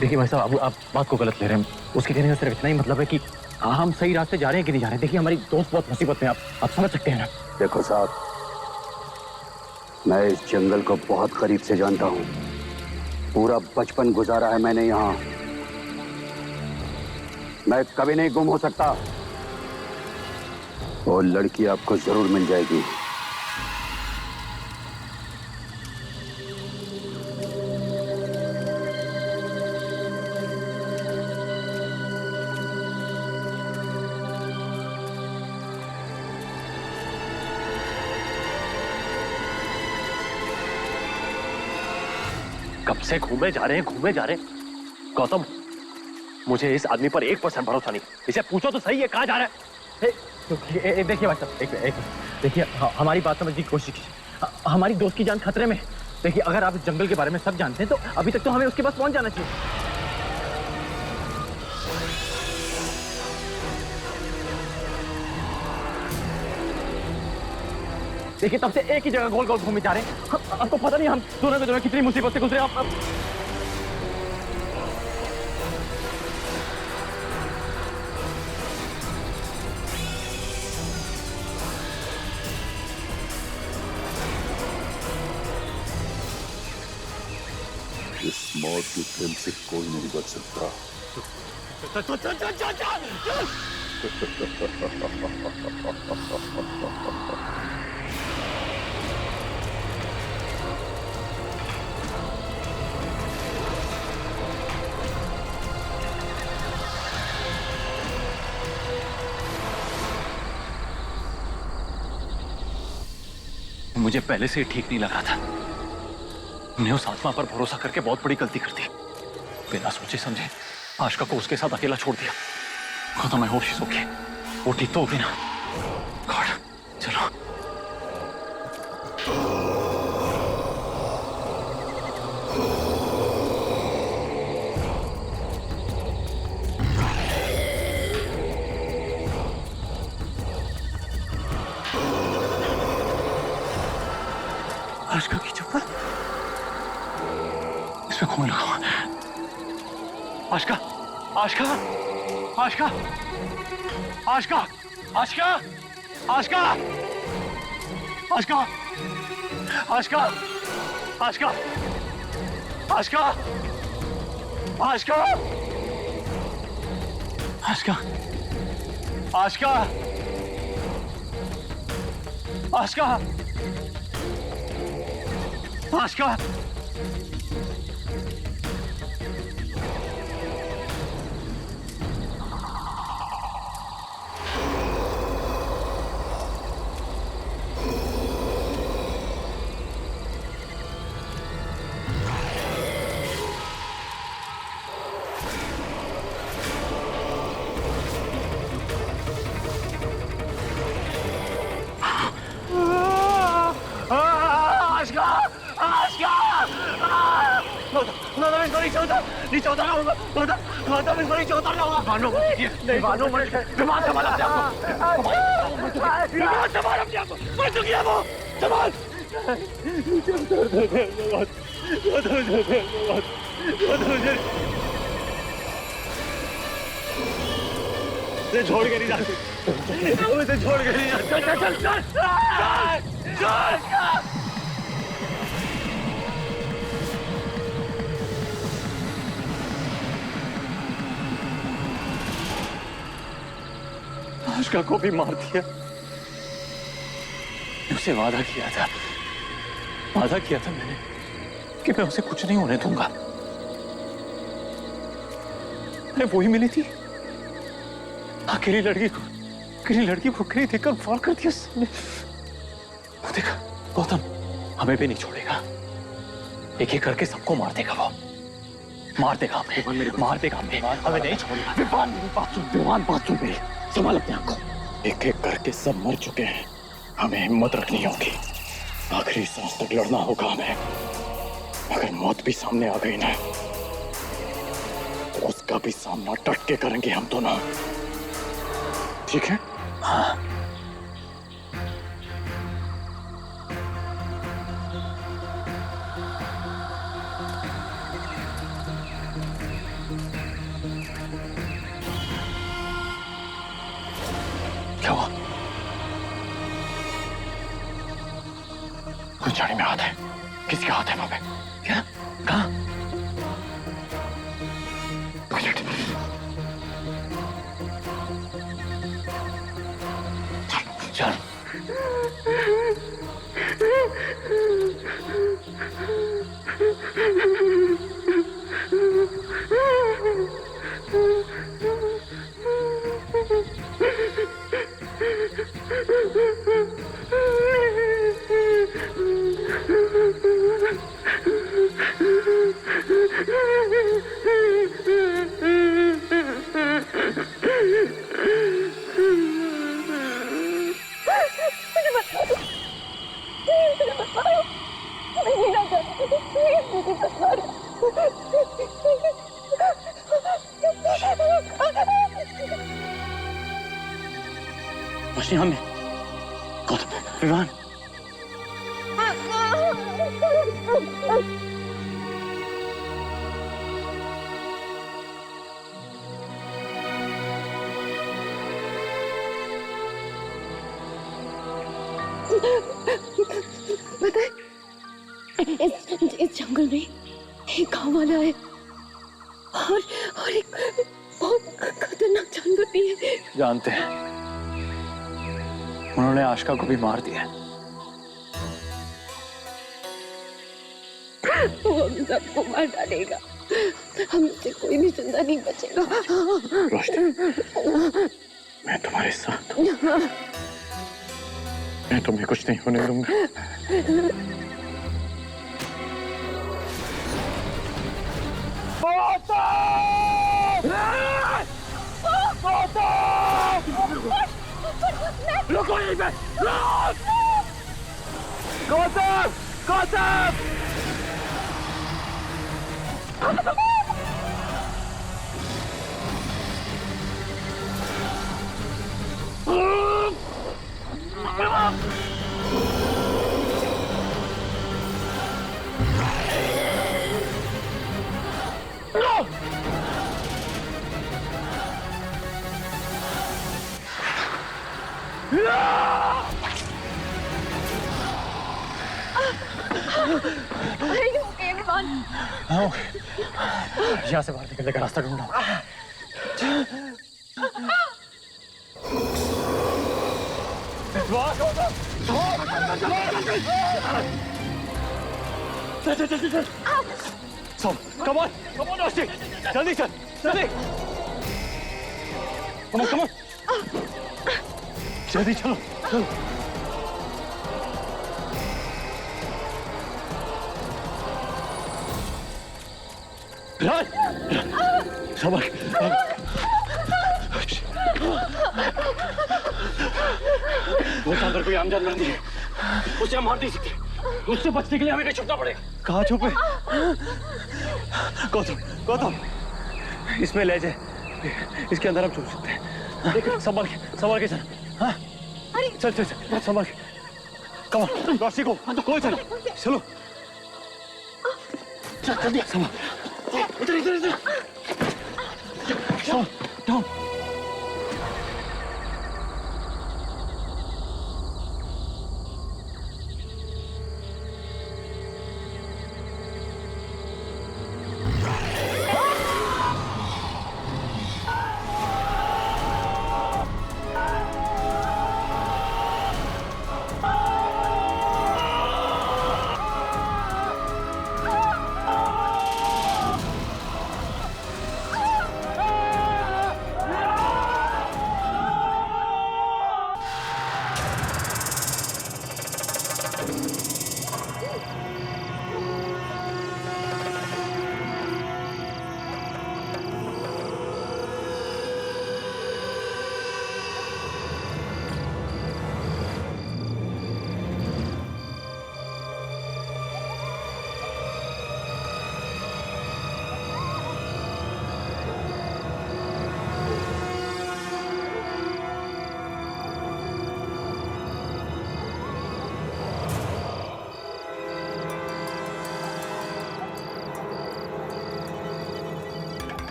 देखिए भाई साहब, आप बात को गलत ले रहे हैं। उसके कहने का सिर्फ इतना ही मतलब है कि हम सही रास्ते जा रहे हैं कि नहीं जा रहे हैं। देखिए हमारी दोस्त बहुत मुसीबत में, आप समझ सकते हैं ना। देखो साहब, मैं इस जंगल को बहुत करीब से जानता हूँ। पूरा बचपन गुजारा है मैंने यहाँ। मैं कभी नहीं गुम हो सकता। वो लड़की आपको जरूर मिल जाएगी। कब से घूमे जा रहे हैं गौतम, मुझे इस आदमी पर 1% भरोसा नहीं। इसे पूछो तो सही है कहाँ जा रहा है। देखिए भाई साहब, एक देखिए, हमारी बात समझने की कोशिश कीजिए। हमारी दोस्त की जान खतरे में। देखिए अगर आप इस जंगल के बारे में सब जानते हैं तो अभी तक तो हमें उसके पास पहुंच जाना चाहिए। देखिए तब से एक ही जगह गोल गोल घूमे जा रहे हैं। आपको पता नहीं हम दोनों के दोनों कितनी मुसीबत से गुजरे। आप इस मौत की खेल से कोई नहीं बच सकता। मुझे पहले से ठीक नहीं लगा था। हमने उस आत्मा पर भरोसा करके बहुत बड़ी गलती कर दी। बिना सोचे समझे आशिका को उसके साथ अकेला छोड़ दिया। खुदा मैं होश सो गई। वो ठीक तो होगी ना? गॉड, चलो। आशिका की चप्पल इसमें खून लगा हुआ। आशिका, आशिका, आशिका, आशिका, आशिका, आशिका, आशिका, आशिका, आशिका, आशिका, आशिका, आशिका, आशिका, आशिका, आशिका, छोड़ के नहीं जा सकते, छोड़ के नहीं जा सकते। चल चल चल चल चल। आशिका को भी मार दिया। उसे वादा किया था मैंने कि मैं उसे कुछ नहीं होने दूंगा। अरे वही मिली थी, अकेली लड़की को कहीं देखकर फॉल कर दिया उसने। वो देखा गौतम, हमें भी नहीं छोड़ेगा। एक एक करके सबको मार देगा। वो मार देगा हमें, हमें नहीं छोड़ेगा। विवान बात सुन मेरी, संभाल अपने आप को। एक एक करके सब मर चुके हैं, हमें हिम्मत रखनी होगी। आखिरी सांस तक लड़ना होगा हमें। अगर मौत भी सामने आ गई ना तो उसका भी सामना डट के करेंगे हम दोनों, ठीक है? हाँ। क्या हुआ? कुछ झाड़ी में हाथ है। किसका हाथ है वहां पे? क्या? कहाँ? चल। रोशनी हमें गौतम विवान पता है इस जंगल में एक गांव वाला है और एक बहुत खतरनाक जानवर भी है। जानते हैं, उन्होंने आशिका को भी मार दिया। वो हम सबको मार डालेगा, हमसे कोई भी जिंदा नहीं बचेगा। रोशनी, मैं तुम्हारे साथ हूँ। मैं तुम्हें कुछ नहीं होने दूंगा। रुको यहीं पे! गौतम! गौतम! यहाँ से बाहर निकलने का रास्ता ढूंढना। चल, come on, रोशनी, जल्दी चल, जल्दी, come on, जल्दी चलो, चलो। रन! सबर! वो सांदर कोई आम जानवर नहीं है, उसे हम मार नहीं सकते, उससे बचने के लिए हमें कहीं छुपना पड़ेगा। कहाँ छुपे? गौतम, गौतम, इसमें ले जाए, इसके अंदर हम छुप सकते हैं। संभाल के चल, हाँ? चल, संभाल के। कम ऑन, रोशनी को, कोई चलो, चलो, चल, जल्दी, संभाल। इधर डाउन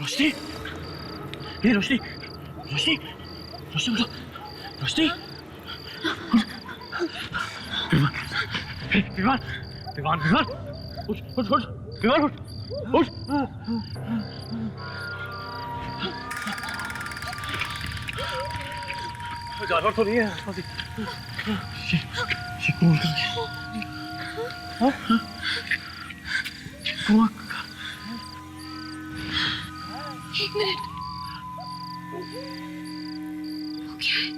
रोशनी, ये रोशनी, रोशनी, रोशनी उठो, रोशनी। विमान, विमान, विमान, उठ, उठ, उठ, विमान उठ, उठ। जानवर तो नहीं है आसपास। ये कौन कर गया? हाँ? कुआं का। एक मिनट, वो क्या है?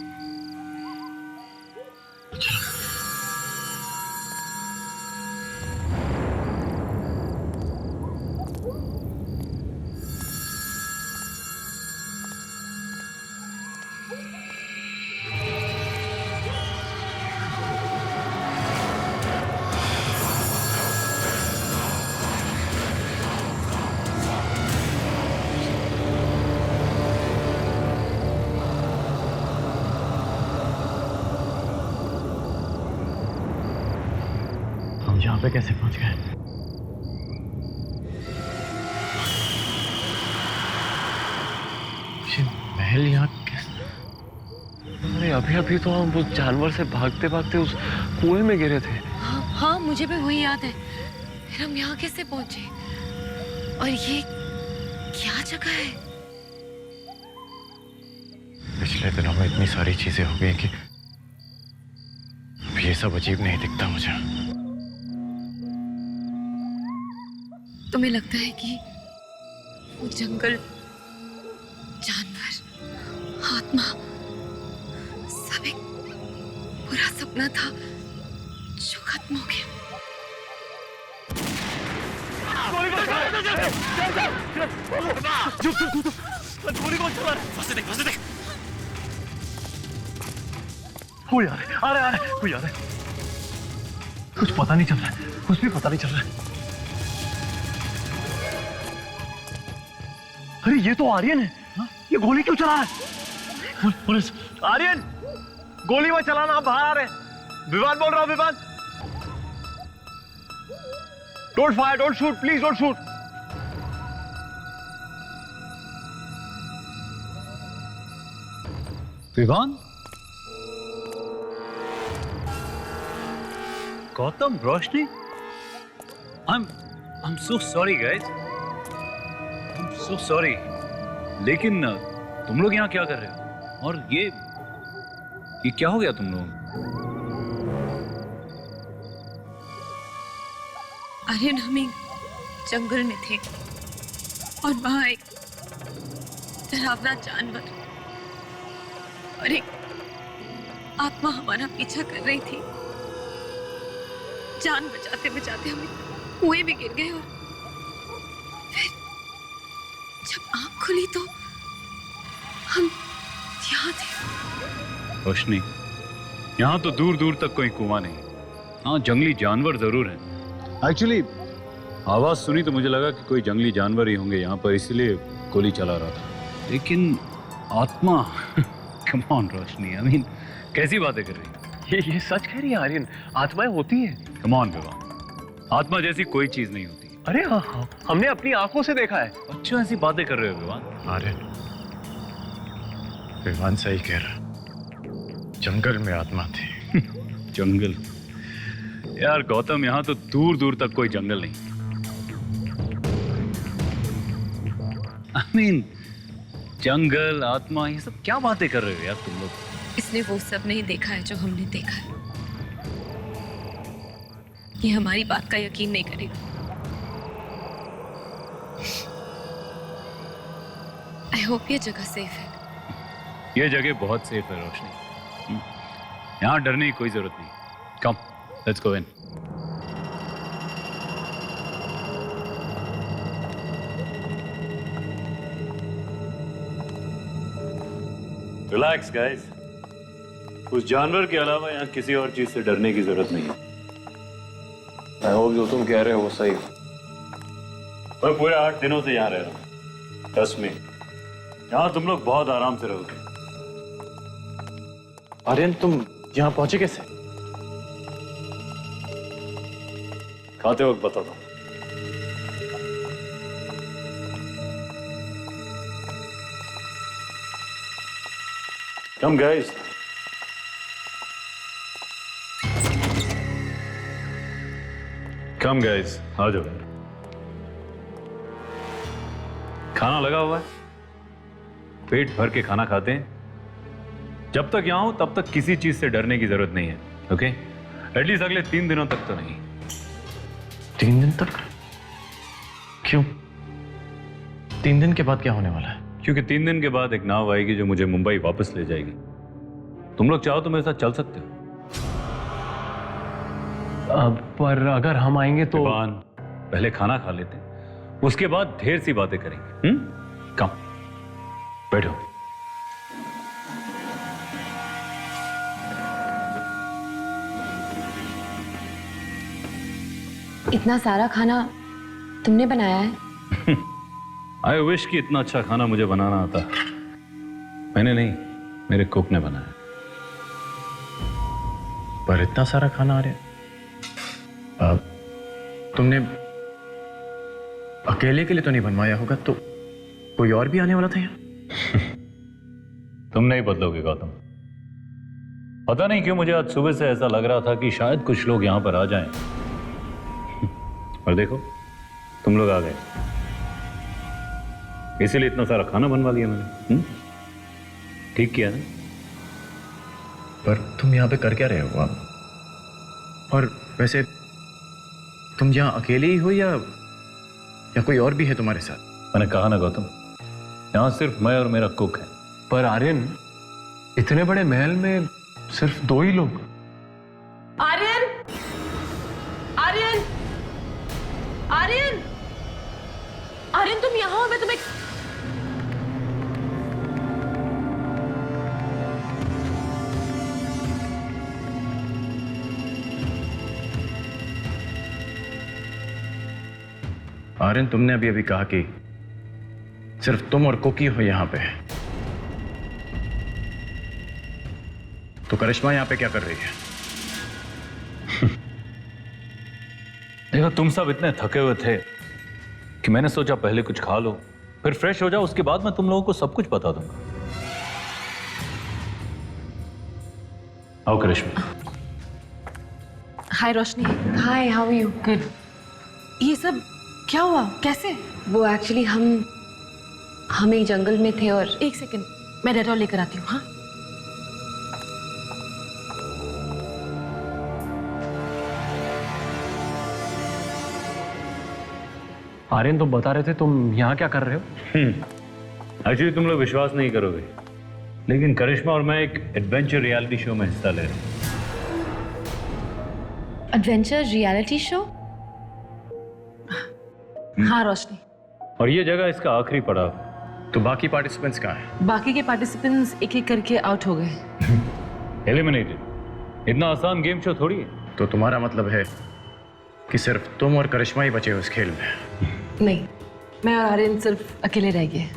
यहाँ पे कैसे पहुंच गए? ये महल यहाँ कैसे? अरे अभी अभी तो हम उस जानवर से भागते भागते उस कुएं में गिरे थे। हाँ हाँ, मुझे भी वही याद है। फिर हम यहाँ कैसे पहुंचे? और ये क्या जगह है? पिछले दिनों में इतनी सारी चीजें हो गई कि अब ये सब अजीब नहीं दिखता मुझे। तुम्हें लगता है कि वो जंगल, जानवर, आत्मा सब एक बुरा सपना था जो खत्म हो गया? गोली कौन चला रहा है? फंसे देख, फंसे देख। कोई आ रहा है, आ रहा है, कोई आ रहा है। कुछ पता नहीं चल रहा है, कुछ भी पता नहीं चल रहा है। अरे ये तो आर्यन है। हा? ये गोली क्यों चला रहा है? पुलिस, आर्यन, गोली मत चलाना, आप बाहर आ रहे हैं। विवान बोल रहा हूं, Vivaan. Don't fire, don't shoot, please don't shoot. Vivaan, Gautam, Roshni, I'm so sorry guys. I'm so sorry. लेकिन तुम लोग यहाँ क्या कर रहे हो? और ये क्या हो गया तुम लोग? आर्यन, हम एक जंगल में थे और वहां एक डरावना जानवर और एक आत्मा हमारा पीछा कर रही थी। जान बचाते बचाते हम कुएं में गिर गए और फिर जब आंख खुली तो हम यहाँ थे। रोशनी, यहाँ तो दूर दूर तक कोई कुआं नहीं। हाँ, जंगली जानवर जरूर हैं। एक्चुअली आवाज सुनी तो मुझे लगा कि कोई जंगली जानवर ही होंगे यहाँ पर, इसलिए गोली चला रहा था। लेकिन आत्मा come on Roshni, I mean कैसी बातें कर रही? ये सच कह रही है आर्यन, आत्माएं होती हैं। कम ऑन विवान, आत्मा जैसी कोई चीज नहीं होती। अरे हाँ, हमने अपनी आंखों से देखा है। अच्छा, ऐसी बातें कर रहे हो विवान? आर्यन, विवान सही कह रहा, जंगल में आत्मा थी। जंगल? यार गौतम, यहाँ तो दूर दूर तक कोई जंगल नहीं। I mean, जंगल, आत्मा, ये सब क्या बातें कर रहे हो यार तुम लोग? इसने वो सब नहीं देखा है जो हमने देखा है। ये हमारी बात का यकीन नहीं करेगा। आई होप ये जगह सेफ है। ये जगह बहुत सेफ है रोशनी, यहाँ डरने की कोई जरूरत नहीं। Come, let's go in. Relax guys, उस जानवर के अलावा यहाँ किसी और चीज से डरने की जरूरत नहीं है। आई होप जो तुम कह रहे हो वो सही। मैं पूरे 8 दिनों से यहाँ रह रहा हूँ। ट्रस्ट मी, यहाँ तुम लोग बहुत आराम से रहोगे। आर्यन, तुम यहाँ पहुंचे कैसे? खाते वक्त बताता हूँ। Come guys. Come guys, आ जाओ। खाना लगा हुआ है, पेट भर के खाना खाते हैं। जब तक यहाँ हूं तब तक किसी चीज से डरने की जरूरत नहीं है, ओके? एटलीस्ट अगले 3 दिनों तक तो नहीं। 3 दिन तक? क्यों? 3 दिन के बाद क्या होने वाला है? क्योंकि 3 दिन के बाद एक नाव आएगी जो मुझे मुंबई वापस ले जाएगी। तुम लोग चाहो तो मेरे साथ चल सकते हो। पर अगर हम आएंगे तो पहले खाना खा लेते हैं, उसके बाद ढेर सी बातें करेंगे। कम बैठो। इतना सारा खाना तुमने बनाया है? आई विश कि इतना अच्छा खाना मुझे बनाना आता। मैंने नहीं, मेरे कुक ने बनाया। पर इतना सारा खाना आ रहा है। तुमने अकेले के लिए तो नहीं बनवाया होगा, तो कोई और भी आने वाला था यहाँ? तुम नहीं बदलोगे गौतम। पता नहीं क्यों मुझे आज सुबह से ऐसा लग रहा था कि शायद कुछ लोग यहां पर आ जाएं। और देखो, तुम लोग आ गए, इसीलिए इतना सारा खाना बनवा लिया मैंने। ठीक किया ना? पर तुम यहाँ पे कर क्या रहे हो आप? और वैसे तुम यहाँ अकेले ही हो या कोई और भी है तुम्हारे साथ? मैंने कहा ना गौतम, यहाँ सिर्फ मैं और मेरा कुक है। पर आर्यन, इतने बड़े महल में सिर्फ 2 ही लोग। आर्यन, आर्यन, आर्यन, आर्यन, तुम यहाँ हो? मैं तुम्हें आर्यन, तुमने अभी अभी कहा कि सिर्फ तुम और कुकी हो यहाँ पे, तो करिश्मा यहाँ पे क्या कर रही है? देखो, तुम सब इतने थके हुए थे कि मैंने सोचा पहले कुछ खा लो, फिर फ्रेश हो जाओ, उसके बाद मैं तुम लोगों को सब कुछ बता दूंगा। आओ करिश्मा। हाय रोशनी। हाय, हाउ आर यू? गुड। ये सब क्या हुआ? कैसे? वो एक्चुअली हम एक जंगल में थे और 1 सेकंड, मैं डेटॉल लेकर आती हूँ। हाँ, आर्यन, तुम बता रहे थे तुम यहाँ क्या कर रहे हो? एक्चुअली तुम लोग विश्वास नहीं करोगे, लेकिन करिश्मा और मैं एक एडवेंचर रियलिटी शो में हिस्सा ले रहे हैं। Adventure reality show? हाँ रोशनी। और ये जगह इसका आखिरी पड़ाव। तो बाकी पार्टिसिपेंट्स कहाँ हैं? बाकी के पार्टिसिपेंट्स एक एक करके आउट हो गए। एलिमिनेटेड। इतना आसान गेम शो थोड़ी है। तो तुम्हारा मतलब है कि सिर्फ तुम और करिश्मा ही बचे हो इस खेल में? नहीं, मैं और आर्यन सिर्फ अकेले रह गए।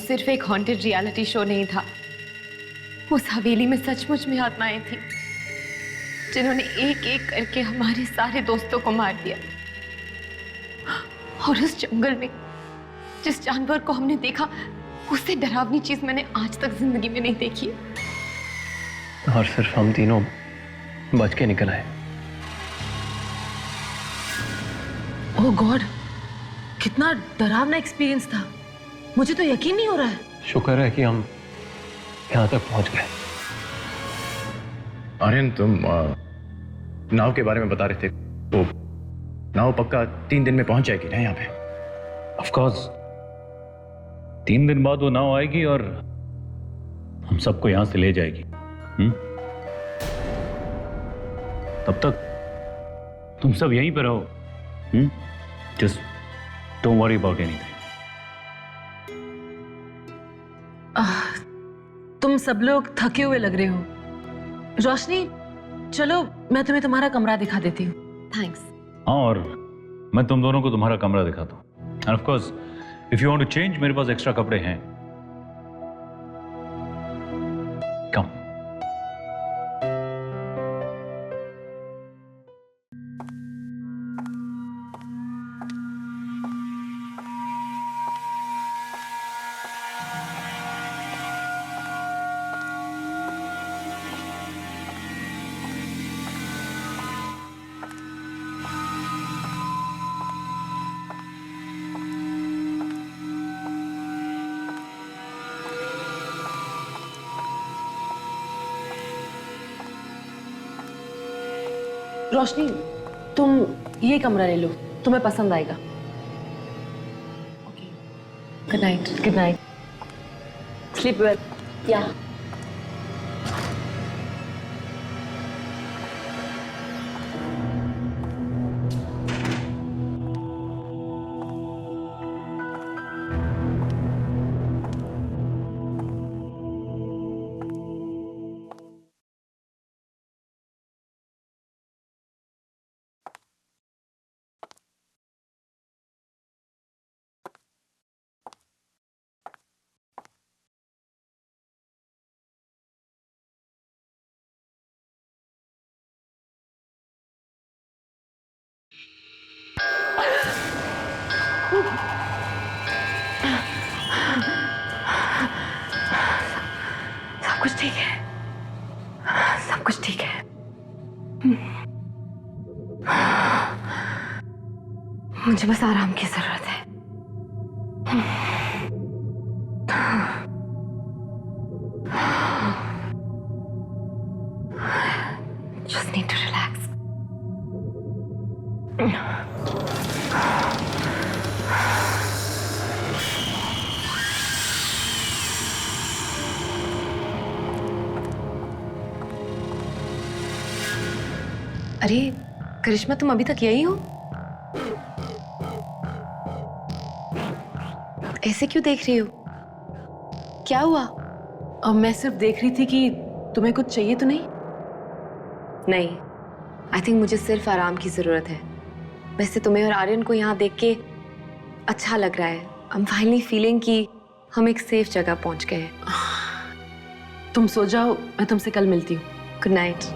सिर्फ एक हॉन्टेड रियलिटी शो नहीं था। उस हवेली में सचमुच में आत्माएं थी जिन्होंने एक एक करके हमारे सारे दोस्तों को मार दिया। और उस जंगल में जिस जानवर को हमने देखा, उससे डरावनी चीज मैंने आज तक जिंदगी में नहीं देखी। और सिर्फ हम तीनों बच के निकल आए। ओह गॉड, कितना डरावना एक्सपीरियंस था। मुझे तो यकीन नहीं हो रहा है। शुक्र है कि हम यहाँ तक पहुंच गए। आर्यन, तुम नाव के बारे में बता रहे थे, तो नाव पक्का 3 दिन में पहुंच जाएगी ना यहाँ पे? ऑफ कोर्स 3 दिन बाद वो नाव आएगी और हम सबको यहां से ले जाएगी। तब तक तुम सब यहीं पर रहो। Just don't worry about anything. तुम सब लोग थके हुए लग रहे हो। रोशनी, चलो मैं तुम्हें तुम्हारा कमरा दिखा देती हूँ। थैंक्स। हाँ, और मैं तुम दोनों को तुम्हारा कमरा दिखाता हूँ। And of course if you want to change, मेरे पास एक्स्ट्रा कपड़े हैं। कम। रोशनी, तुम ये कमरा ले लो, तुम्हें पसंद आएगा। Good night. Good night. Sleep well. या सब कुछ ठीक है। सब कुछ ठीक है। मुझे बस आराम की जरूरत है। Just need to relax. अरे करिश्मा, तुम अभी तक यही हो? ऐसे क्यों देख रही हो? क्या हुआ? मैं सिर्फ देख रही थी कि तुम्हें कुछ चाहिए तो नहीं? नहीं, आई थिंक मुझे सिर्फ आराम की जरूरत है। वैसे तुम्हें और आर्यन को यहाँ देख के अच्छा लग रहा है। आई एम फाइनली फीलिंग कि हम एक सेफ जगह पहुंच गए हैं। तुम सो जाओ, मैं तुमसे कल मिलती हूँ। Good night.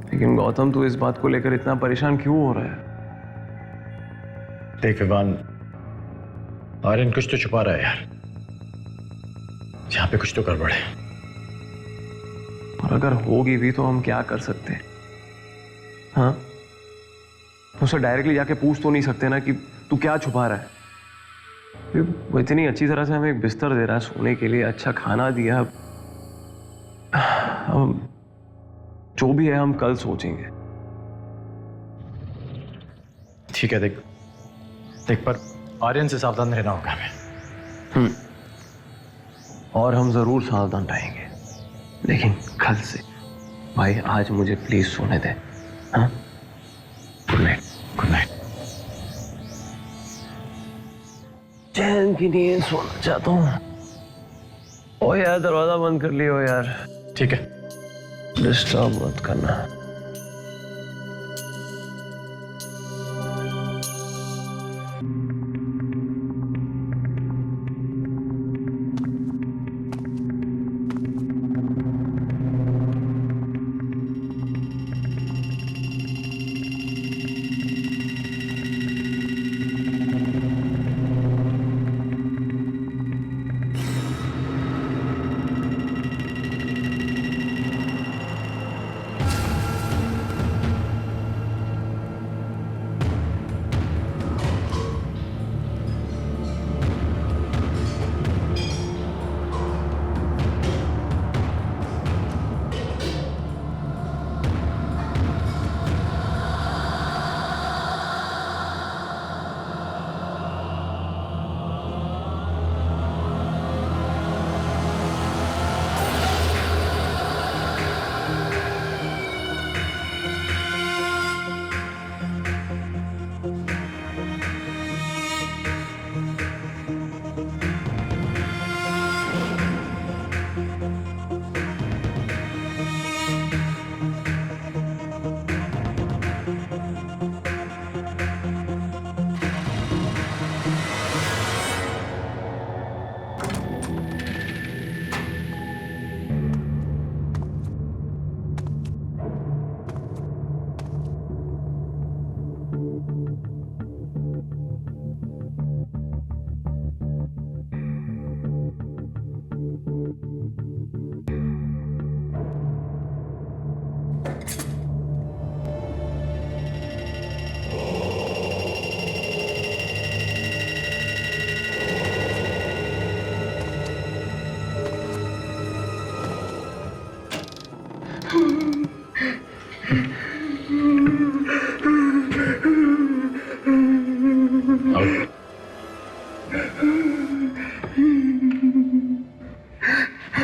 लेकिन गौतम, तू इस बात को लेकर इतना परेशान क्यों हो रहा है? देख विवान, आर्यन कुछ तो छुपा रहा है यार। यहाँ पे कुछ तो गड़बड़ है। और अगर होगी भी तो हम क्या कर सकते हैं? हाँ, उसे डायरेक्टली जाके पूछ तो नहीं सकते ना कि तू क्या छुपा रहा है। वो इतनी अच्छी तरह से हमें एक बिस्तर दे रहा है सोने के लिए, अच्छा खाना दिया। जो भी है हम कल सोचेंगे। ठीक है, देख पर आर्यन से सावधान रहना होगा हमें। और हम जरूर सावधान रहेंगे, लेकिन कल से भाई आज मुझे प्लीज सोने दे। हाँ, गुड नाइट। Good night. चैन की नींद सोना चाहता हूँ। ओ यार दरवाजा बंद कर लियो यार। ठीक है, डिस्टर्ब मत करना।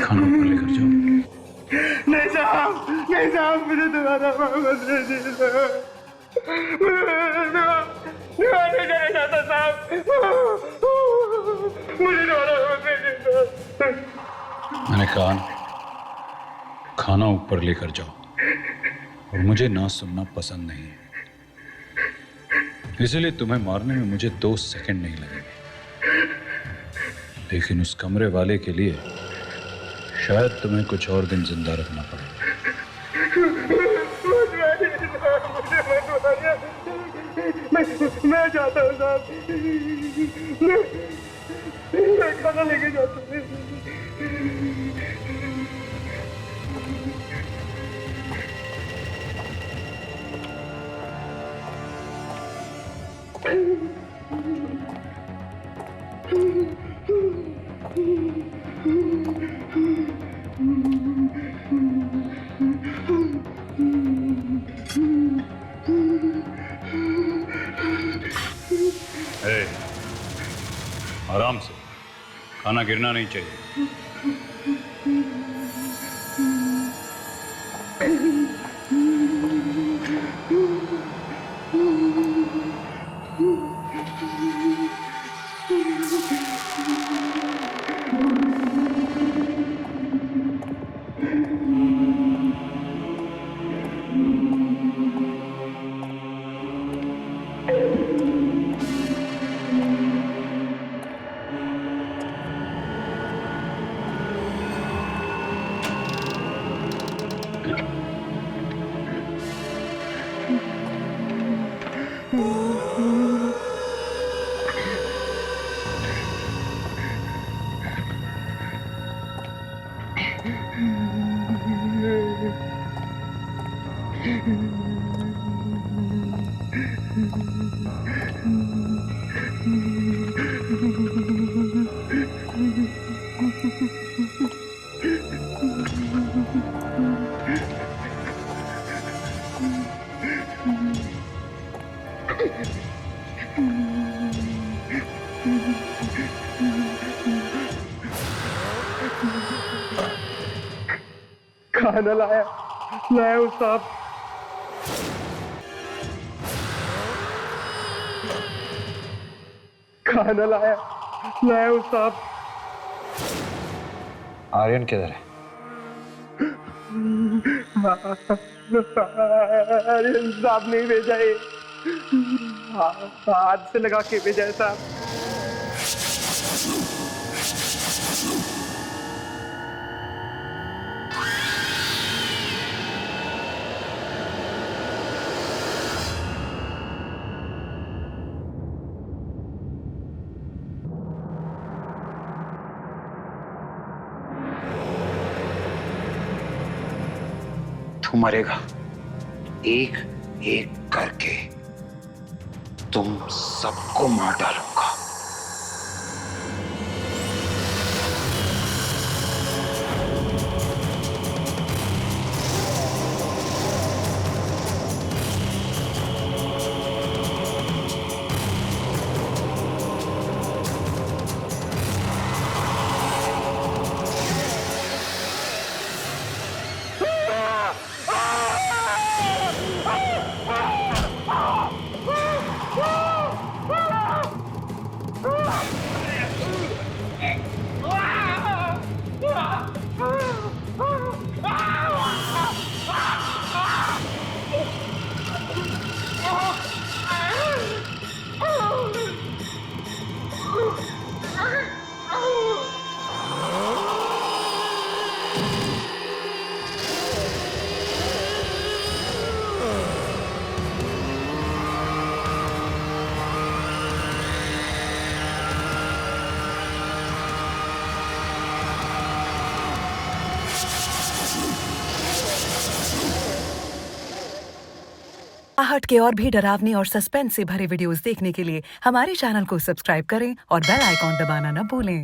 खाना ऊपर लेकर जाओ। नहीं साहब मुझे दोबारा वापस भेज दीजिए साहब। मैं नहीं जाना चाहता साहब, मुझे दोबारा वापस भेज दीजिए। मैंने कहा खाना ऊपर लेकर जाओ, और मुझे ना सुनना पसंद नहीं है, इसलिए तुम्हें मारने में मुझे 2 सेकंड नहीं लगेंगे। लेकिन उस कमरे वाले के लिए शायद तुम्हें कुछ और दिन जिंदा रखना पड़े। मैं जाता हूँ साहब, मैं खाना लेके जाता हूँ। आराम से, खाना गिरना नहीं चाहिए। खाना लाया लाया उस्ताद। खाना लाया लाया उस्ताद। आर्यन किधर है? आर्यन साहब नहीं भेजा है, हाथ से लगा के भेजा है साहब। तू मरेगा एक एक करके, तुम सबको मार डालूंगा। आहट के और भी डरावने और सस्पेंस से भरे वीडियोस देखने के लिए हमारे चैनल को सब्सक्राइब करें और बेल आइकॉन दबाना न भूलें।